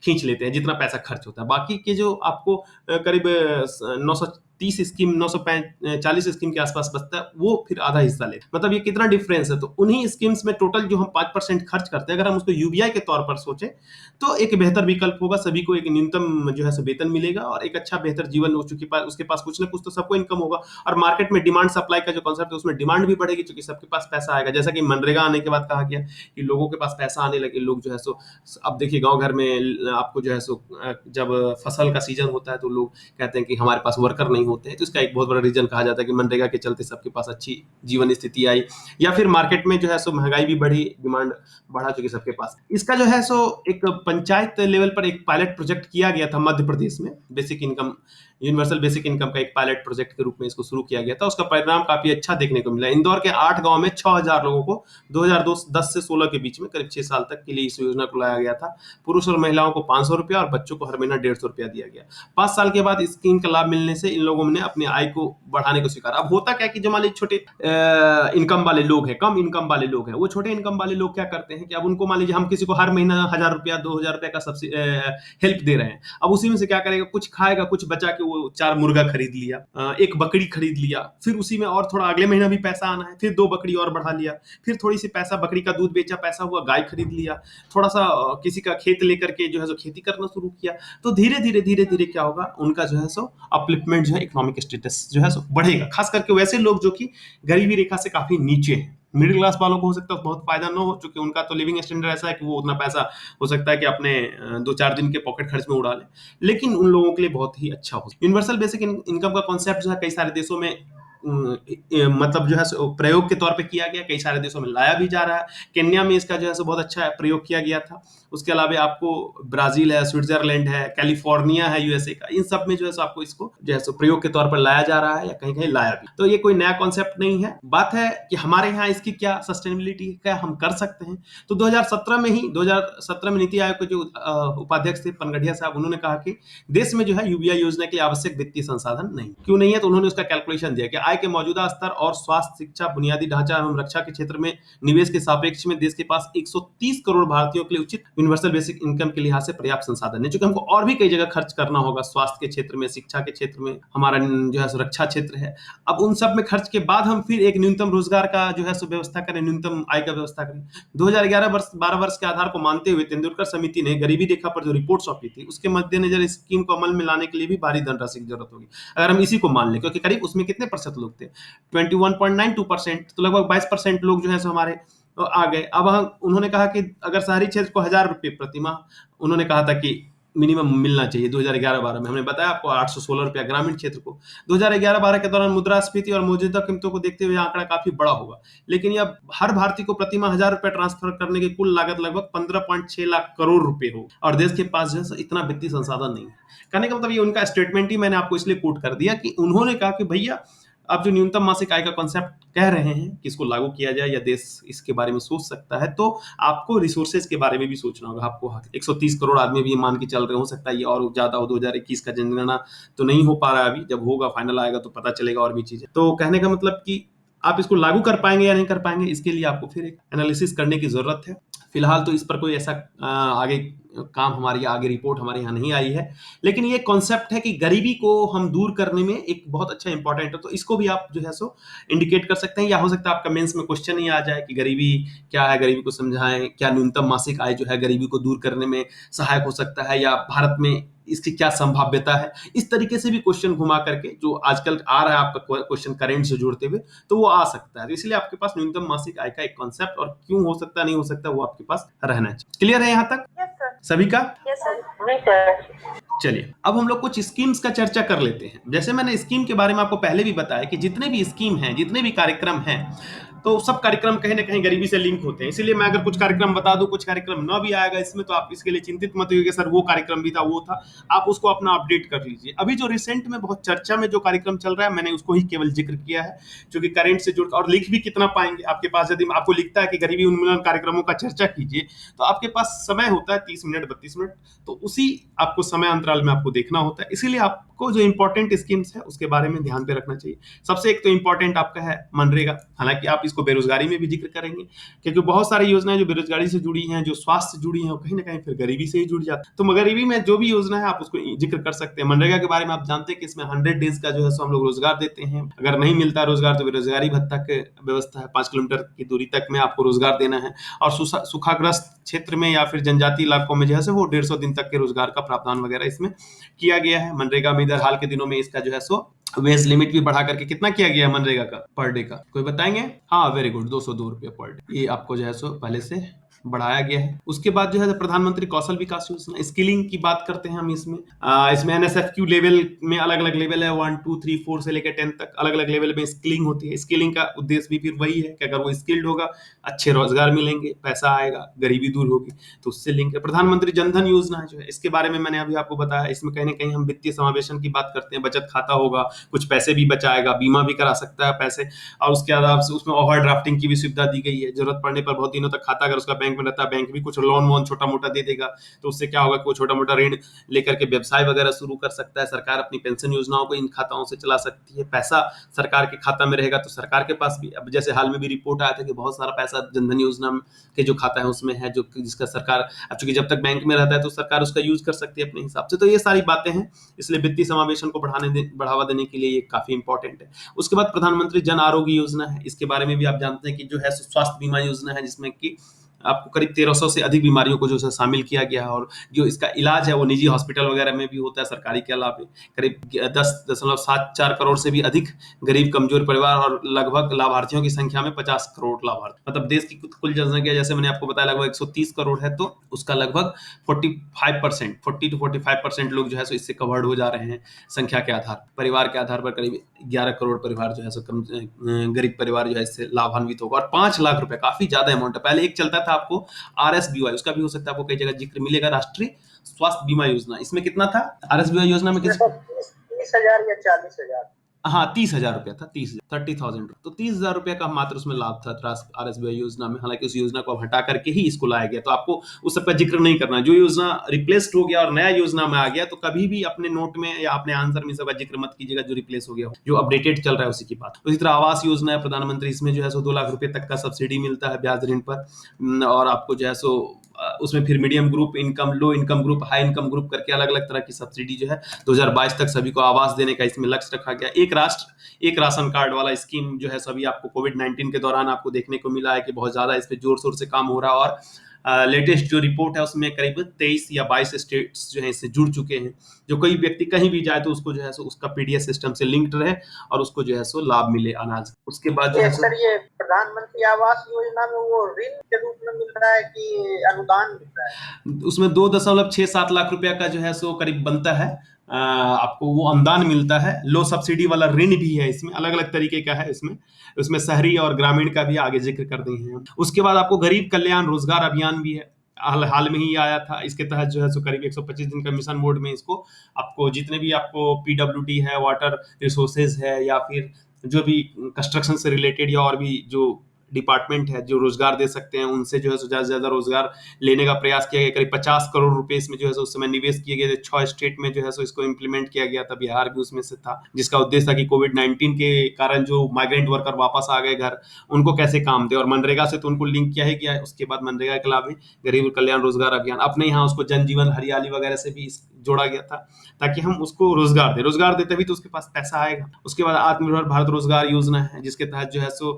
खींच लेते हैं जितना पैसा खर्च होता है। बाकी के जो आपको करीब 930 स्कीम 940 स्कीम के आसपास बचता है वो फिर आधा हिस्सा लेते हैं। मतलब ये कितना डिफरेंस है। तो उन्हीं स्कीम्स में टोटल जो हम 5% खर्च करते हैं अगर हम उसको यूबीआई के तौर पर सोचें तो एक बेहतर विकल्प होगा। सभी को एक न्यूनतम जो है सो वेतन मिलेगा और एक अच्छा बेहतर जीवन हो, चूंकि उसके पास कुछ ना कुछ तो सबको इनकम होगा। और मार्केट में डिमांड सप्लाई का जो कॉन्सेप्ट है उसमें डिमांड भी बढ़ेगी क्योंकि सबके पास पैसा आएगा। जैसा कि मनरेगा आने के बाद कहा गया कि लोगों के पास पैसा आने लगे, लोग जो है सो अब देखिए गाँव घर में आपको जो है सो जब फसल का सीजन होता है तो लोग कहते हैं कि हमारे पास वर्कर नहीं होते हैं। तो इसका एक बहुत बड़ा रीजन कहा जाता है कि मनरेगा के चलते सबके पास अच्छी जीवन स्थिति आई, या फिर मार्केट में जो है सो महंगाई भी बढ़ी, डिमांड बढ़ा चुकी सबके पास। इसका जो है सो एक पंचायत लेवल पर एक पायलट प्रोजेक्ट किया गया था मध्य प्रदेश में, basic income universal basic income का एक पायलट प्रोजेक्ट के रूप में इसको शुरू किया गया था। उसका परिणाम काफी अच्छा देखने को मिला। इंदौर के 8 गांव में 6000 लोगों को 2010 से 16 के बीच में करीब 6 साल तक के लिए इस योजना को लाया गया था। पुरुष और महिलाओं को 500 रुपया और बच्चों को हर महीना 150 रुपया दिया गया। 5 साल के बाद इस स्कीम का लाभ मिलने से इन लोगों ने अपनी आय को बढ़ाने को स्वीकारा। अब होता क्या कि जो मान लीजिए छोटे इनकम वाले लोग हैं, कम इनकम वाले लोग हैं, वो छोटे इनकम वाले लोग क्या करते हैं कि अब उनको मान लीजिए हम किसी को हर महीना 1000 रुपया 2000 रुपया का हेल्प दे रहे हैं। अब उसी में से क्या करेगा, कुछ खाएगा, कुछ बचा के वो 4 मुर्गा खरीद लिया, एक बकरी खरीद लिया, फिर उसी में और थोड़ा अगले महीना भी पैसा आना है, फिर 2 बकरी और बढ़ा लिया, फिर थोड़ी सी पैसा बकरी का दूध बेचा, पैसा हुआ गाय खरीद लिया, थोड़ा सा किसी का खेत लेकर के जो है सो खेती करना शुरू किया। तो धीरे धीरे क्या होगा, उनका जो है सो अपलिफ्टमेंट जो है, इकोनॉमिक स्टेटस जो है सो बढ़ेगा। खास करके वैसे लोग जो कि गरीबी रेखा से काफी नीचे हैं। मिडिल क्लास वालों को हो सकता है बहुत फायदा ना हो, क्योंकि उनका तो लिविंग स्टैंडर्ड ऐसा है कि वो उतना पैसा हो सकता है कि अपने 2-4 दिन के पॉकेट खर्च में उड़ा ले, लेकिन उन लोगों के लिए बहुत ही अच्छा हो। यूनिवर्सल बेसिक इनकम का कॉन्सेप्ट जो है कई सारे देशों में मतलब जो है प्रयोग के तौर पे किया गया, कई सारे देशों में लाया भी जा रहा है। केन्या में इसका जो है बहुत अच्छा प्रयोग किया गया था। उसके अलावा आपको ब्राजील है, स्विट्जरलैंड है, कैलिफोर्निया है यूएसए का, इन सब में जो है आपको इसको जो है प्रयोग के तौर पर लाया जा रहा है या कहीं कहीं लाया भी। तो ये कोई नया कॉन्सेप्ट नहीं है। बात है कि हमारे यहाँ इसकी क्या सस्टेनेबिलिटी है, क्या हम कर सकते हैं। तो 2017 में नीति आयोग के जो उपाध्यक्ष थे पनगढ़िया साहब, उन्होंने कहा कि देश में जो है यूबीआई योजना के लिए आवश्यक वित्तीय संसाधन नहीं। क्यों नहीं है? तो उन्होंने उसका कैलकुलेशन दिया कि आय के मौजूदा स्तर और स्वास्थ्य, शिक्षा, बुनियादी ढांचा एवं रक्षा के क्षेत्र में निवेश के सापेक्ष में देश के पास 130 करोड़ भारतीयों के लिए उचित यूनिवर्सल बेसिक इनकम के लिहाज से पर्याप्त संसाधन है, क्योंकि हमको और भी कई जगह खर्च करना होगा। स्वास्थ्य के क्षेत्र में, शिक्षा के क्षेत्र में, हमारा जो है सुरक्षा क्षेत्र है। अब उन सब में खर्च के बाद हम फिर एक न्यूनतम रोजगार का जो है व्यवस्था करें, न्यूनतम आय का व्यवस्था करें। 2011-12 वर्ष के आधार को मानते हुए तेंदुलकर समिति ने गरीबी रेखा पर जो रिपोर्ट सौंपी थी, उसके मद्देनजर इस स्कीम को अमल में लाने के लिए भी भारी धनराशि की जरूरत होगी। अगर हम इसी को मान लें, क्योंकि करीब उसमें कितने प्रतिशत लोग थे? 21.92%, तो लगभग 22% लोग जो है हमारे आ गए। अब उन्होंने कहा कि अगर शहरी क्षेत्र को 1000 रुपये प्रति माह, उन्होंने कहा था कि मिनिमम मिलना चाहिए। 2011-12 में हमने बताया आपको 816 रुपया ग्रामीण क्षेत्र को। 2011-12 के दौरान मुद्रास्फीति और मौजूदा कीमतों को देखते हुए आंकड़ा काफी बड़ा होगा, लेकिन यह हर भारतीय को प्रति माह 1000 रुपया ट्रांसफर करने की कुल लागत लगभग 15.6 लाख करोड़ रुपए हो, और देश के पास जो है इतना वित्तीय संसाधन नहीं है। कहने का मतलब ये उनका स्टेटमेंट ही मैंने आपको इसलिए कोट कर दिया कि उन्होंने कहा कि भैया आप जो न्यूनतम मासिक आय का कॉन्सेप्ट कह रहे हैं कि इसको लागू किया जाए या देश इसके बारे में सोच सकता है, तो आपको रिसोर्सेज के बारे में भी सोचना होगा। आपको 130 करोड़ आदमी भी मान के चल रहे हो सकता है ये और ज्यादा हो। 2021 का जनगणना तो नहीं हो पा रहा है अभी, जब होगा फाइनल आएगा तो पता चलेगा और भी चीजें। तो कहने का मतलब कि आप इसको लागू कर पाएंगे या नहीं कर पाएंगे, इसके लिए आपको फिर एक एनालिसिस करने की जरूरत है। फिलहाल तो इस पर कोई ऐसा आगे काम हमारी आगे रिपोर्ट हमारे यहाँ नहीं आई है, लेकिन ये कॉन्सेप्ट है कि गरीबी को हम दूर करने में एक बहुत अच्छा इंपॉर्टेंट है। तो इसको भी आप जो है इंडिकेट कर सकते हैं, या हो सकता है आपका मेंस में क्वेश्चन ही आ जाए कि गरीबी क्या है, गरीबी को समझाएं, क्या न्यूनतम मासिक आय जो है गरीबी को दूर करने में सहायक हो सकता है, या भारत में इसकी क्या संभाव्यता है। इस तरीके से भी क्वेश्चन घुमा करके जो आजकल आ रहा है आपका क्वेश्चन करंट से जोड़ते हुए, तो वो आ सकता है। तो इसलिए आपके पास न्यूनतम मासिक आय का एक कॉन्सेप्ट और क्यों हो सकता नहीं हो सकता वो आपके पास रहना चाहिए। क्लियर है यहाँ तक सभी का? चलिए अब हम लोग कुछ स्कीम्स का चर्चा कर लेते हैं। जैसे मैंने स्कीम के बारे में आपको पहले भी बताया कि जितने भी स्कीम हैं, जितने भी कार्यक्रम हैं, तो सब कार्यक्रम कहीं ना कहीं गरीबी से लिंक होते हैं। इसीलिए मैं अगर कुछ कार्यक्रम बता दूं, कुछ कार्यक्रम ना भी आएगा इसमें, तो आप इसके लिए चिंतित मत होइए कि सर वो कार्यक्रम भी था, वो था। आप उसको अपना अपडेट कर लीजिए। अभी जो रिसेंट में बहुत चर्चा में जो कार्यक्रम चल रहा है, मैंने उसको ही केवल जिक्र किया है, जो कि करंट से जुड़, और लिख भी कितना पाएंगे आपके पास। यदि आपको लिखता है कि गरीबी उन्मूलन कार्यक्रमों का चर्चा कीजिए, तो आपके पास समय होता है 30 मिनट 32 मिनट, तो उसी आपको समय अंतराल में आपको देखना होता है। इसीलिए आपको जो इंपॉर्टेंट स्कीम्स है उसके बारे में ध्यान पे रखना चाहिए। सबसे एक तो इंपॉर्टेंट आपका है मनरेगा। हालांकि आप इसको बेरोजगारी में भी जिक्र करेंगे, क्योंकि बहुत सारी योजनाएं जो बेरोजगारी से जुड़ी हैं, जो स्वास्थ्य से जुड़ी हैं, कहीं ना कहीं फिर गरीबी से ही जुड़ जाती है। तो गरीबी में जो भी योजना है आप उसको जिक्र कर सकते हैं। मनरेगा के बारे में आप जानते हैं कि इसमें 100 डेज का जो है हम लोग रोजगार देते हैं। अगर नहीं मिलता रोजगार तो बेरोजगारी भत्ता की व्यवस्था है, 5 किलोमीटर की दूरी तक में आपको रोजगार देना है। और सूखाग्रस्त क्षेत्र में या फिर जनजातीय इलाकों में जो है वो 150 दिन तक के रोजगार का प्रावधान वगैरह इसमें किया गया है। मनरेगा में इधर हाल के दिनों में इसका जो है वेज लिमिट भी बढ़ा करके कितना किया गया है मनरेगा का पर डे का, कोई बताएंगे? हाँ वेरी गुड, 202 रुपये पर डे, ये आपको जो है पहले से बढ़ाया गया है। उसके बाद जो है प्रधानमंत्री कौशल विकास योजना, स्किलिंग की बात करते हैं हम इसमें। इसमें NSFQ लेवल में अलग अलग लेवल है, 1 2 3 4 से लेकर 10 तक अलग अलग लेवल में स्किलिंग होती है। स्किलिंग का उद्देश्य भी फिर वही है कि अगर वो स्किल्ड होगा, अच्छे रोजगार मिलेंगे, पैसा आएगा, गरीबी दूर होगी, तो उससे लिंक है। प्रधानमंत्री जनधन योजना जो है, इसके बारे में मैंने अभी आपको बताया। इसमें कहीं ना कहीं हम वित्तीय समावेशन की बात करते हैं। बचत खाता होगा, कुछ पैसे भी बचाएगा, बीमा भी करा सकता है पैसे, और उसके अलावा उसमें ओवर ड्राफ्टिंग की भी सुविधा दी गई है। जरूरत पड़ने पर बहुत दिनों तक खाता अगर उसका बैंक में रहता है, बैंक भी कुछ लोन वोन छोटा मोटा दे देगा, तो उससे क्या होगा कि वो छोटा मोटा ऋण लेकर के व्यवसाय वगैरह शुरू कर सकता है। सरकार अपनी पेंशन योजनाओं को इन खाताओं से चला सकती है। पैसा सरकार के खाता में रहेगा तो सरकार के पास भी, अब जैसे हाल में भी रिपोर्ट आया था कि बहुत सारा पैसा जनधन योजना के जो खाता है उसमें है, जो जिसका सरकार, अब चूंकि जब तक बैंक में रहता है तो सरकार उसका यूज कर सकती है अपने हिसाब से। तो ये सारी बातें हैं, इसलिए वित्तीय समावेशन को बढ़ावा देने के लिए ये काफी इंपॉर्टेंट है। उसके बाद प्रधानमंत्री जन आरोग्य योजना है। इसके बारे में भी आप जानते हैं कि जो है स्वास्थ्य बीमा योजना है, जिसमें कि आपको करीब 1300 से अधिक बीमारियों को जो है शामिल किया गया है, और जो इसका इलाज है वो निजी हॉस्पिटल वगैरह में भी होता है, सरकारी के अलावा। करीब 10.74 करोड़ से भी अधिक गरीब कमजोर परिवार और लगभग लाभार्थियों की संख्या में 50 करोड़ लाभार्थी, मतलब देश की कुल जनसंख्या जैसे मैंने आपको बताया लगभग 130 करोड़ है, तो उसका लगभग 45% 40 to 45% लोग जो है सो इससे कवर्ड हो जा रहे हैं संख्या के आधार, परिवार के आधार पर। करीब 11 करोड़ परिवार जो है सो गरीब परिवार जो है इससे लाभान्वित होगा, और 5 लाख रुपए काफी ज्यादा अमाउंट है। पहले एक चलता था आपको RSBY, उसका भी हो सकता है आपको कई जगह जिक्र मिलेगा, राष्ट्रीय स्वास्थ्य बीमा योजना। इसमें कितना था RSBY योजना में? किस 30,000 या 40,000? हाँ, 30,000 रुपया था, 30,000, तो 30,000 रुपया का मात्र उसमें लाभ था RSBY योजना में। हालांकि उस योजना को हटा करके ही इसको लाया गया, तो आपको उस सबका जिक्र नहीं करना। जो योजना रिप्लेस्ड हो गया और नया योजना में आ गया, तो कभी भी अपने नोट में या अपने आंसर में सबका जिक्र मत कीजिएगा जो रिप्लेस हो गया हो, जो अपडेटेड चल रहा है उसी की बात। उसी तरह आवास योजना है प्रधानमंत्री, इसमें जो है सो 2 लाख रुपए तक का सब्सिडी मिलता है ब्याज ऋण पर, और आपको जो है सो उसमें फिर medium group income, low income group, high income group करके अलग अलग तरह की सब्सिडी जो है 2022 तक सभी को आवास देने का इसमें लक्ष्य रखा गया। एक राष्ट्र एक राशन कार्ड वाला स्कीम जो है सभी आपको कोविड-19 के दौरान आपको देखने को मिला है कि बहुत ज्यादा इस पे जोर शोर से काम हो रहा है, और लेटेस्ट जो रिपोर्ट है उसमें करीब 23 या 22 स्टेट्स जो है इससे जुड़ चुके हैं। जो कोई व्यक्ति कहीं भी जाए तो उसको जो है सो उसका पीडीएस सिस्टम से लिंक्ड रहे और उसको जो है सो लाभ मिले अनाज। उसके बाद जो है सर ये प्रधानमंत्री आवास योजना में वो ऋण के रूप में मिल रहा है कि अनुदान मिल रहा है? उसमें 2.67 लाख रुपया का जो है सो करीब बनता है, आपको वो अनुदान मिलता है। लो सब्सिडी वाला ऋण भी है, इसमें अलग अलग तरीके का है। इसमें शहरी और ग्रामीण का भी आगे जिक्र कर दिए हैं। उसके बाद आपको गरीब कल्याण रोजगार अभियान भी है, हाल में ही आया था। इसके तहत जो है सो करीब 125 दिन का मिशन मोड में इसको आपको जितने भी आपको पीडब्ल्यूडी है, वाटर रिसोर्सेज है, या फिर जो भी कंस्ट्रक्शन से रिलेटेड या और भी जो डिपार्टमेंट है जो रोजगार दे सकते हैं, उनसे जो है सो ज्यादा से ज्यादा रोजगार लेने का प्रयास किया गया। करीब 50 करोड़ रुपए इसमें जो है सो उस समय निवेश किए गए थे। 6 स्टेट में जो है सो इसको इम्प्लीमेंट किया गया था, बिहार भी उसमें से था, जिसका उद्देश्य था कि कोविड-19 के कारण जो माइग्रेंट वर्कर वापस आ गए घर, उनको कैसे काम दे। और मनरेगा से तो उनको लिंक किया ही किया है। उसके बाद मनरेगा के अलावा गरीब कल्याण रोजगार अभियान, अपने यहाँ उसको जन जीवन हरियाली वगैरह से भी जोड़ा गया था, ताकि हम उसको रोजगार दे तभी तो उसके पास पैसा आएगा। उसके बाद आत्मनिर्भर भारत रोजगार योजना है, जिसके तहत जो है सो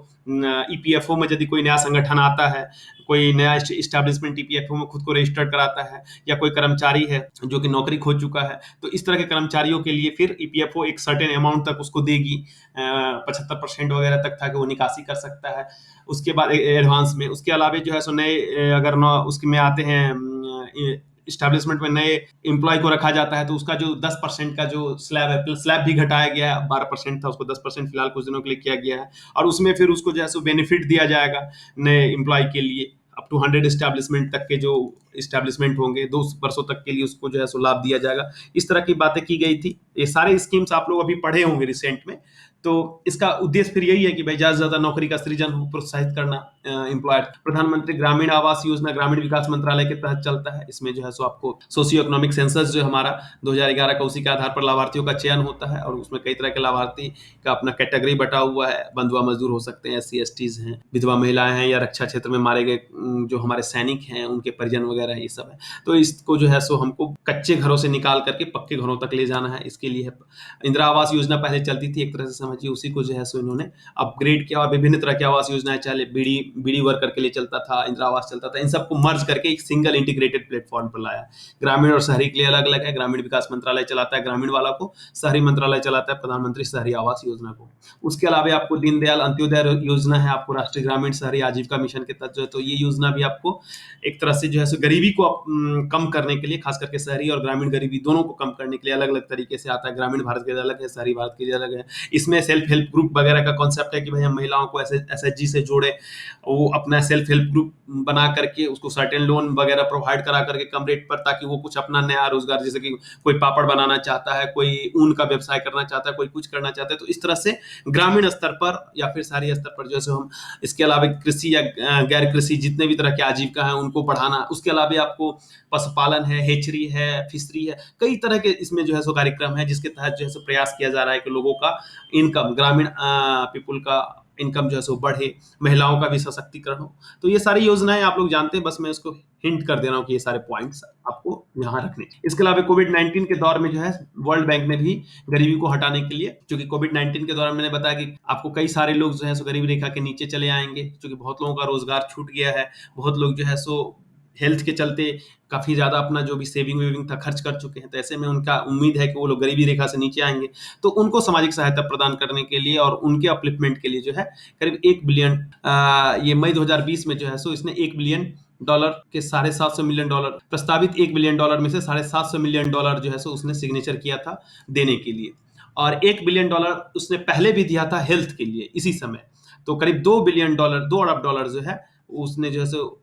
ईपीएफओ में यदि कोई नया संगठन आता है, कोई नया इस्टेब्लिशमेंट ईपीएफओ में खुद को रजिस्टर्ड कराता है, या कोई कर्मचारी है जो कि नौकरी खो चुका है, तो इस तरह के कर्मचारियों के लिए फिर ईपीएफओ एक सर्टेन अमाउंट तक उसको देगी, 75% वगैरह तक था कि वो निकासी कर सकता है उसके बाद एडवांस में। उसके अलावा जो है सो नए अगर उसके में आते हैं इस्टेब्लिशमेंट में नए एम्प्लॉय को रखा जाता है, तो उसका जो 10% का जो स्लैब है, स्लैब भी घटाया गया है। 12% था, उसको 10% फिलहाल कुछ दिनों के लिए किया गया है, और उसमें फिर उसको जो है सो बेनिफिट दिया जाएगा नए एम्प्लॉय के लिए। अप टू 100 इस्टेब्लिशमेंट तक के जो इस्टेब्लिशमेंट होंगे 2 वर्षों तक के लिए उसको जो है सो लाभ दिया जाएगा। इस तरह की बातें की गई थी। ये सारे स्कीम्स आप लोग अभी पढ़े होंगे रिसेंट में। तो इसका उद्देश्य फिर यही है कि भाई ज्यादा से ज्यादा नौकरी का सृजन हो, प्रोत्साहित करना एम्प्लॉयर। प्रधानमंत्री ग्रामीण आवास योजना ग्रामीण विकास मंत्रालय के तहत चलता है। इसमें जो है सो आपको सोशियो इकोनॉमिक सेंसस जो हमारा 2011 का, उसी के आधार पर लाभार्थियों का चयन होता है, और उसमें कई तरह के लाभार्थी का अपना कैटेगरी बटा हुआ है। बंधुआ मजदूर हो सकते हैं, SC STs हैं, विधवा महिलाएं हैं, या रक्षा क्षेत्र में मारे गए जो हमारे सैनिक हैं उनके परिजन वगैरह, ये सब है। तो इसको जो है सो हमको कच्चे घरों से निकाल करके पक्के घरों तक ले जाना है। इसके लिए इंदिरा आवास योजना पहले चलती थी, एक तरह से समझिए उसी को जो है सो इन्होंने अपग्रेड किया, और विभिन्न तरह की आवास योजनाएं, चाहे बीडी वर्कर के लिए चलता था, इंदिरा आवास चलता था, इन सबको मर्ज करके एक सिंगल इंटीग्रेटेड प्लेटफॉर्म पर लाया। ग्रामीण और शहरी के लिए अलग अलग है। ग्रामीण विकास मंत्रालय चलाता है ग्रामीण वाला को, शहरी मंत्रालय चलाता है प्रधानमंत्री शहरी आवास योजना को। उसके अलावा आपको दीनदयाल अंत्योदय योजना है, आपको राष्ट्रीय ग्रामीण शहरी आजीविका मिशन के तहत जो है, तो ये योजना भी आपको एक तरह से जो है सो गरीबी को कम करने के लिए, खास करके शहरी और ग्रामीण गरीबी दोनों को कम करने के लिए अलग अलग तरीके से आता है। ग्रामीण भारत के लिए अलग है, शहरी भारत के लिए अलग है। इसमें सेल्फ हेल्प ग्रुप वगैरह का कॉन्सेप्ट है कि भाई हम महिलाओं को SHG से जोड़े, वो अपना सेल्फ हेल्प ग्रुप बना करके उसको सर्टेन लोन वगैरह प्रोवाइड करा करके कम रेट पर, ताकि वो कुछ अपना नया रोजगार, जैसे कि कोई पापड़ बनाना चाहता है, कोई ऊन का व्यवसाय करना चाहता है, कोई कुछ करना चाहता है, तो इस तरह से ग्रामीण स्तर पर या फिर शहरी स्तर पर जैसे हम इसके अलावा कृषि या गैर कृषि जितने भी तरह के आजीविका है उनको बढ़ाना। उसके अलावा आपको पशुपालन है, हेचरी है, फिशरी है, कई तरह के इसमें जो है सो कार्यक्रम है, जिसके तहत जो है सो प्रयास किया जा रहा है कि लोगों का इनकम, ग्रामीण पीपुल का इनकम जो है सो बढ़े, महिलाओं का भी सशक्तिकरण हो। तो ये सारी योजनाएं आप लोग जानते हैं, बस मैं इसको हिंट कर दे रहा हूँ कि ये सारे पॉइंट्स आपको यहाँ रखने। इसके अलावा कोविड-19 के दौर में जो है वर्ल्ड बैंक ने भी गरीबी को हटाने के लिए, क्योंकि कोविड-19 के दौरान मैंने बताया कि आपको कई सारे लोग जो है सो गरीबी रेखा के नीचे चले आएंगे, क्योंकि बहुत लोगों का रोजगार छूट गया है, बहुत लोग जो है सो हेल्थ के चलते काफी ज्यादा अपना जो भी सेविंग वेविंग था खर्च कर चुके हैं, तो ऐसे में उनका उम्मीद है कि वो लोग गरीबी रेखा से नीचे आएंगे। तो उनको सामाजिक सहायता प्रदान करने के लिए और उनके अपलिफ्टमेंट के लिए जो है करीब 1 बिलियन, ये मई 2020 में जो है सो इसने $1 बिलियन के $750 मिलियन प्रस्तावित $1 बिलियन में से $750 मिलियन जो है सो उसने सिग्नेचर किया था देने के लिए, और $1 बिलियन उसने पहले भी दिया था हेल्थ के लिए इसी समय। तो करीब $2 अरब जो है उसने जो है सो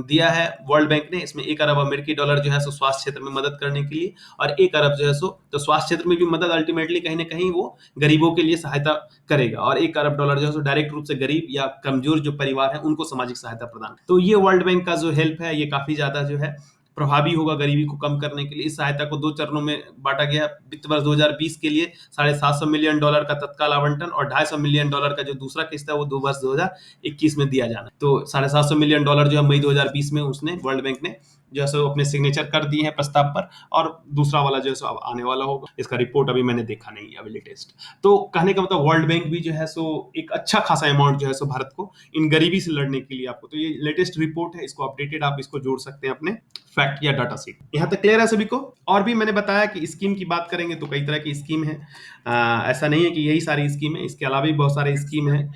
दिया है वर्ल्ड बैंक ने। इसमें $1 अरब अमेरिकी जो है सो स्वास्थ्य क्षेत्र में मदद करने के लिए, और 1 अरब जो है सो तो स्वास्थ्य क्षेत्र में भी मदद अल्टीमेटली कहीं ना कहीं वो गरीबों के लिए सहायता करेगा, और $1 अरब जो है सो डायरेक्ट रूप से गरीब या कमजोर जो परिवार है उनको सामाजिक सहायता प्रदान। तो ये वर्ल्ड बैंक का जो हेल्प है ये काफी ज्यादा जो है प्रभावी होगा गरीबी को कम करने के लिए। इस सहायता को 2 चरणों में बांटा गया है। वित्त वर्ष 2020 के लिए $750 मिलियन का तत्काल आवंटन, और $250 मिलियन का जो दूसरा किस्त है वो 2 वर्ष 2021 में दिया जाना। तो $750 मिलियन जो है मई 2020 में उसने वर्ल्ड बैंक ने जो है सो अपने सिग्नेचर कर दिए हैं प्रस्ताव पर, और दूसरा वाला जो है सो अब आने वाला होगा। इसका रिपोर्ट अभी मैंने देखा नहीं है, अभी लेटेस्ट। तो कहने का मतलब वर्ल्ड बैंक भी जो है सो एक अच्छा खासा अमाउंट जो है सो भारत को इन गरीबी से लड़ने के लिए आपको, तो ये लेटेस्ट रिपोर्ट है, इसको अपडेटेड आप इसको जोड़ सकते हैं अपने फैक्ट या डाटा सीट। यहाँ तक क्लियर है सभी को? और भी मैंने बताया कि स्कीम की बात करेंगे तो कई तरह की स्कीम है, ऐसा नहीं है कि यही सारी स्कीम है, इसके अलावा भी बहुत सारे स्कीम है।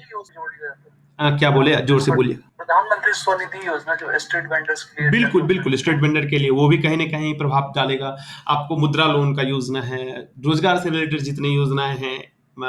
क्या बोले, जोर से बोलिए। प्रधानमंत्री स्वनिधि योजना जो स्ट्रीट वेंडर्स के लिए, बिल्कुल बिल्कुल, स्ट्रीट वेंडर के लिए वो भी कहीं ना कहीं प्रभाव डालेगा। आपको मुद्रा लोन का योजना है, रोजगार से रिलेटेड जितनी योजनाएं हैं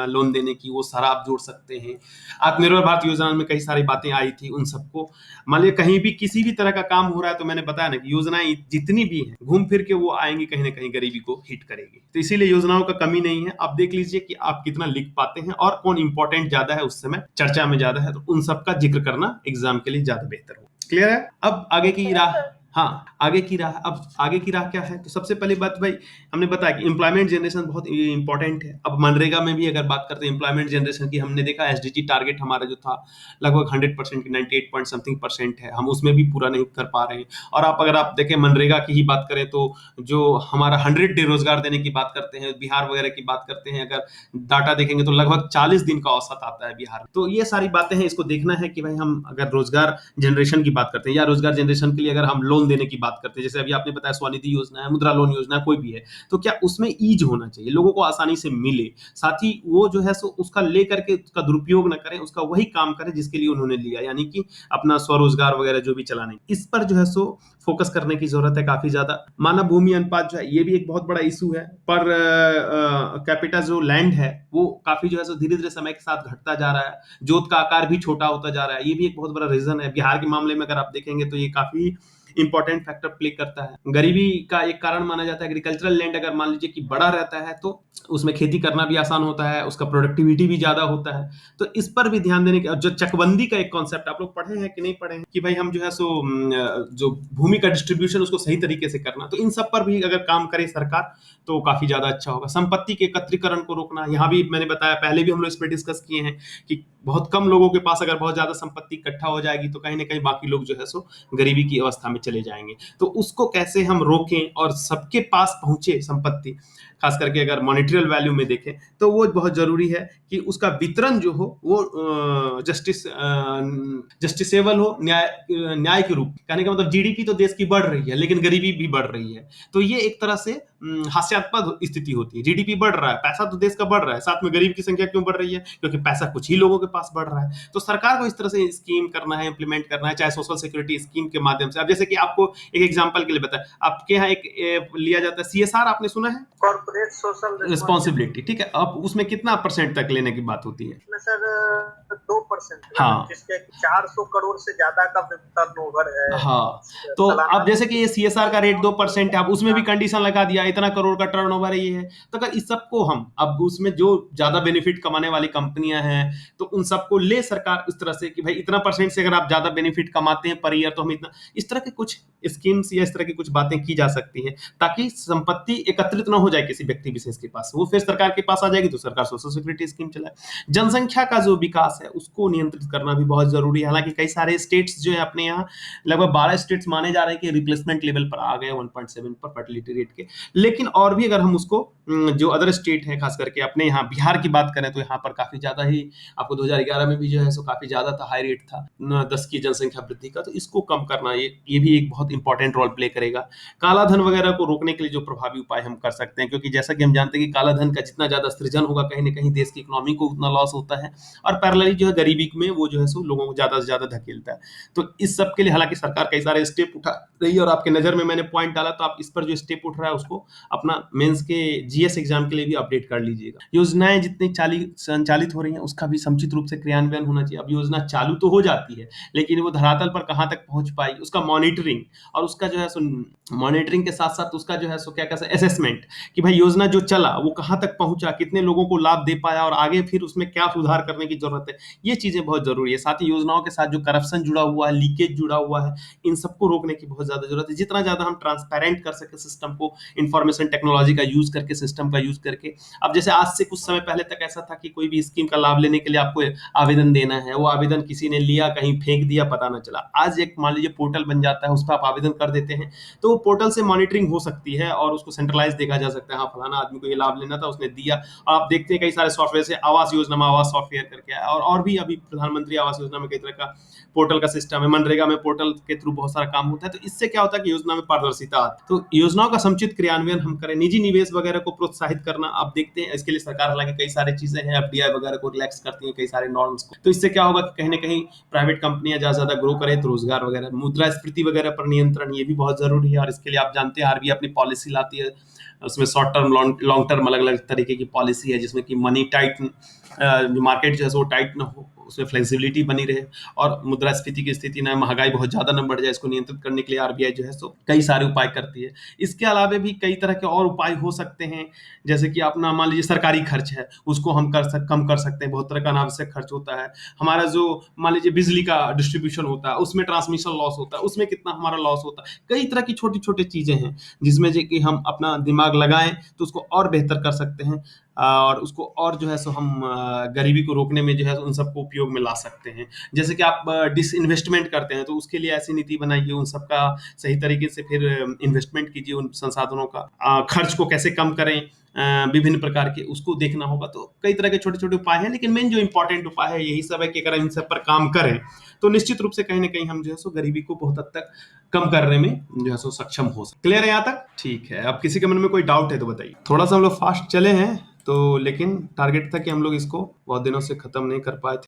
लोन देने की, वो सारा आप जोड़ सकते हैं। आत्मनिर्भर भारत योजना में कई सारी बातें आई थी, उन सबको मान लीजिए कहीं भी किसी भी तरह का काम हो रहा है तो मैंने बताया ना कि योजनाएं जितनी भी हैं घूम फिर के वो आएंगी, कहीं ना कहीं गरीबी को हिट करेगी। तो इसीलिए योजनाओं का कमी नहीं है। आप देख लीजिए कि आप कितना लिख पाते हैं और कौन इंपॉर्टेंट ज्यादा है, उस समय चर्चा में ज्यादा है, तो उन सबका जिक्र करना एग्जाम के लिए ज्यादा बेहतर हो। क्लियर है? अब आगे की राह, हाँ आगे की राह, अब आगे की राह क्या है? तो सबसे पहली बात भाई हमने बताया कि एम्प्लॉयमेंट जनरेशन बहुत इंपॉर्टेंट है। अब मनरेगा में भी अगर बात करते हैं एम्प्लॉयमेंट जनरेशन की, हमने देखा एसडीजी टारगेट हमारा जो था लगभग 100% की 98 पॉइंट समथिंग परसेंट है, हम उसमें भी पूरा नहीं कर पा रहे हैं। और आप अगर आप देखें मनरेगा की ही बात करें तो जो हमारा 100 डे रोजगार देने की बात करते हैं, बिहार वगैरह की बात करते हैं, अगर डाटा देखेंगे तो लगभग 40 दिन का औसत आता है बिहार में। तो ये सारी बातें हैं, इसको देखना है कि भाई हम अगर रोजगार जनरेशन की बात करते हैं या रोजगार जनरेशन के लिए अगर हम लोन देने की बात करते हैं, जैसे अभी आपने बताया स्वनिधि योजना है, मुद्रा लोन योजना कोई भी है, तो क्या उसमें ईज होना चाहिए, लोगों को आसानी से मिले, साथ ही वो जो है सो उसका लेकर के उसका दुरुपयोग न करें, उसका वही काम करें जिसके लिए उन्होंने लिया, यानी कि अपना स्वरोजगार वगैरह जो भी चलाने, इस पर जो है सो फोकस करने की जरूरत है काफी ज्यादा। मानव भूमि अनुपात जो है ये भी एक बहुत बड़ा इशू है, पर कैपिटा जो लैंड है वो काफी जो है सो धीरे धीरे समय के साथ घटता जा रहा है, जोत का आकार भी छोटा होता जा रहा है, ये भी एक बहुत बड़ा रीजन है। बिहार के मामले में अगर आप देखेंगे तो ये काफी इंपॉर्टेंट फैक्टर प्ले करता है। गरीबी का एक कारण माना जाता है एग्रीकल्चरल लैंड अगर मान लीजिए कि बड़ा रहता है तो उसमें खेती करना भी आसान होता है, उसका प्रोडक्टिविटी भी ज्यादा होता है, तो इस पर भी ध्यान देने की। जो चकबंदी का एक कॉन्सेप्ट आप लोग पढ़े हैं कि नहीं पढ़े हैं कि भाई हम जो है सो जो भूमि का डिस्ट्रीब्यूशन उसको सही तरीके से करना, तो इन सब पर भी अगर काम करे सरकार तो काफी ज्यादा अच्छा होगा। संपत्ति के एकत्रीकरण को रोकना, यहाँ भी मैंने बताया, पहले भी हम लोग इस पर डिस्कस किए हैं कि बहुत कम लोगों के पास अगर बहुत ज्यादा संपत्ति इकट्ठा हो जाएगी तो कहीं ना कहीं बाकी लोग जो है सो गरीबी की अवस्था में चले जाएंगे। तो उसको कैसे हम रोकें और सबके पास पहुंचे संपत्ति, खास करके अगर मॉनेटरी वैल्यू में देखें तो वो बहुत जरूरी है कि उसका वितरण जो हो वो जस्टिसेबल हो, न्याय के रूप। कहने का मतलब जीडीपी तो देश की बढ़ रही है लेकिन गरीबी भी बढ़ रही है, तो ये एक तरह से हास्यास्पद स्थिति होती है। जीडीपी बढ़ रहा है, पैसा तो देश का बढ़ रहा है, साथ में गरीब की संख्या क्यों बढ़ रही है? क्योंकि पैसा कुछ ही लोगों के पास बढ़ रहा है। तो सरकार को इस तरह से स्कीम करना है, इंप्लीमेंट करना है, चाहे सोशल सिक्योरिटी स्कीम के माध्यम से। अब जैसे कि आपको एक एग्जांपल के लिए बताया, आपके यहाँ एक लिया जाता है सीएसआर, आपने सुना है? कॉर्पोरेट सोशल रिस्पॉन्सिबिलिटी, ठीक है। अब उसमें कितना परसेंट तक लेने की बात होती है? सर 2%, हाँ, जिसके 400 करोड़ से ज्यादा का टर्नओवर है। हाँ, तो अब जैसे कि ये सीएसआर का रेट 2% है, अब उसमें भी कंडीशन लगा दिया इतना करोड़ का टर्नओवर ये है, तो अगर इस सबको हम अब उसमें जो ज्यादा बेनिफिट कमाने वाली कंपनियां हैं तो उन सबको ले सरकार इस तरह से कि भाई इतना परसेंट से अगर आप ज्यादा बेनिफिट कमाते हैं पर ईयर तो हम इतना, इस तरह के कुछ स्कीम्स या इस तरह की कुछ बातें की जा सकती हैं, ताकि संपत्ति एकत्रित ना हो जाए किसी व्यक्ति विशेष के पास, वो फिर सरकार के पास आ जाएगी तो सरकार सोशल सिक्योरिटी स्कीम चलाए। जनसंख्या का जो विकास है उसको नियंत्रित करना भी बहुत जरूरी है। हालांकि कई सारे स्टेट्स जो है अपने यहाँ, लगभग 12 स्टेट्स माने जा रहे हैं कि रिप्लेसमेंट लेवल पर आ गए 1.7 पर फर्टिलिटी रेट के, लेकिन और भी अगर हम उसको जो अदर स्टेट है, खास करके अपने यहाँ बिहार की बात करें तो यहाँ पर काफी ज्यादा ही, आपको 2011 में भी जो है सो काफी ज्यादा था, हाई रेट था 10 की जनसंख्या वृद्धि का, तो इसको कम करना ये भी एक बहुत इंपॉर्टेंट रोल प्ले करेगा। काला धन वगैरह को रोकने के लिए जो प्रभावी उपाय हम कर सकते हैं, क्योंकि जैसा कि हम जानते हैं कि काला धन का जितना ज्यादा सृजन होगा कहीं ना कहीं देश की इकोनॉमी को उतना लॉस होता है, और पैरेलली जो है गरीबी में वो जो है सो लोगों को ज्यादा से ज्यादा धकेलता है। तो इस सब के लिए हालांकि सरकार कई सारे स्टेप उठा रही है, और आपके नजर में मैंने पॉइंट डाला, तो आप इस पर जो स्टेप उठ रहा है उसको अपना मेंस के जीएस एग्जाम के लिए भी अपडेट कर लीजिएगा। योजनाएं जितनी संचालित हो रही हैं उसका भी समुचित रूप से क्रियान्वयन होना चाहिए। अब योजना चालू तो हो जाती है, लेकिन वो धरातल पर कहां तक पहुंच पाई, उसका मॉनिटरिंग, और उसका जो है सो मॉनिटरिंग के साथ साथ उसका जो है सो क्या कहते हैं असेसमेंट, कि भाई योजना जो चला वो कहां तक पहुंचा, कितने लोगों को लाभ दे पाया, और आगे फिर उसमें क्या सुधार करने की जरूरत है, ये चीजें बहुत जरूरी है। साथ ही योजनाओं के साथ जो करप्शन जुड़ा हुआ है, लीकेज जुड़ा हुआ है, इन सबको रोकने की बहुत ज्यादा जरूरत है। जितना ज्यादा हम ट्रांसपेरेंट कर सके सिस्टम को, इंफॉर्मेशन टेक्नोलॉजी का यूज करके, सिस्टम का यूज करके। अब जैसे आज से कुछ समय पहले तक ऐसा था कि कोई भी स्कीम का लाभ लेने के लिए आपको आवेदन देना है, वो आवेदन किसी ने लिया, कहीं फेंक दिया, पता ना चला। आज एक मान लीजिए पोर्टल बन जाता है, उस पर आप आवेदन कर देते हैं, तो वो पोर्टल से मॉनिटरिंग हो सकती है और उसको सेंट्रलाइज देखा जा सकता है, हाँ फलाना आदमी को ये लाभ लेना था, उसने दिया। और आप देखते हैं कई सारे सॉफ्टवेयर से, आवास योजना में आवास सॉफ्टवेयर करके आया, और भी अभी प्रधानमंत्री आवास योजना में कई तरह का पोर्टल का सिस्टम है, मनरेगा में पोर्टल के थ्रू बहुत सारा काम होता है। तो इससे क्या होता है कि योजना में पारदर्शिता आती है। तो योजनाओं का समुचित क्रियान्वयन हम करें, निजी निवेश वगैरह को प्रोत्साहित करना, आप देखते हैं इसके लिए सरकार हालांकि कई सारी चीजें हैं, एफडीआई वगैरह को रिलैक्स करती है, कई सारे नॉर्म्स को। तो इससे क्या होगा कि कहीं ना कहीं प्राइवेट कंपनियां ज्यादा ग्रो करें, तो रोजगार वगैरह, मुद्रास्फीति वगैरह पर नियंत्रण, ये भी बहुत जरूरी है। और इसके लिए आप जानते हैं आरबीआई अपनी पॉलिसी लाती है, उसमें शॉर्ट टर्म लॉन्ग टर्म अलग अलग तरीके की पॉलिसी है, जिसमें कि मनी टाइट, मार्केट जो है वो टाइट ना हो, उसमें फ्लेक्सिबिलिटी बनी रहे, और मुद्रास्फीति की स्थिति ना, महंगाई बहुत ज्यादा न बढ़ जाए, इसको नियंत्रित करने के लिए आरबीआई जो है सो कई सारे उपाय करती है। इसके अलावा भी कई तरह के और उपाय हो सकते हैं, जैसे कि अपना मान लीजिए सरकारी खर्च है उसको हम कम कर सकते हैं। बहुत तरह का अनावश्यक खर्च होता है हमारा, जो मान लीजिए बिजली का डिस्ट्रीब्यूशन होता है, उसमें ट्रांसमिशन लॉस होता है, उसमें कितना हमारा लॉस होता है। कई तरह की छोटी छोटी चीजें हैं जिसमें जो कि हम अपना दिमाग लगाएं तो उसको और बेहतर कर सकते हैं, और उसको और जो है सो हम गरीबी को रोकने में जो है उन सबको उपयोग में ला सकते हैं। जैसे कि आप डिसइन्वेस्टमेंट करते हैं, तो उसके लिए ऐसी नीति बनाइए, उन सबका सही तरीके से फिर इन्वेस्टमेंट कीजिए, उन संसाधनों का खर्च को कैसे कम करें, विभिन्न प्रकार के, उसको देखना होगा। तो कई तरह के छोटे छोटे उपाय हैं, लेकिन मेन जो इंपॉर्टेंट उपाय है यही सब है कि अगर इन सब पर काम करें तो निश्चित रूप से कहीं ना कहीं हम जो है सो गरीबी को बहुत हद तक कम करने में जो है सो सक्षम हो सकते। क्लियर है यहाँ तक? ठीक है। अब किसी के मन में कोई डाउट है तो बताइए। थोड़ा सा हम लोग फास्ट चले हैं, तो लेकिन टारगेट था कि हम लोग इसको बहुत दिनों से खत्म नहीं कर पाए थे।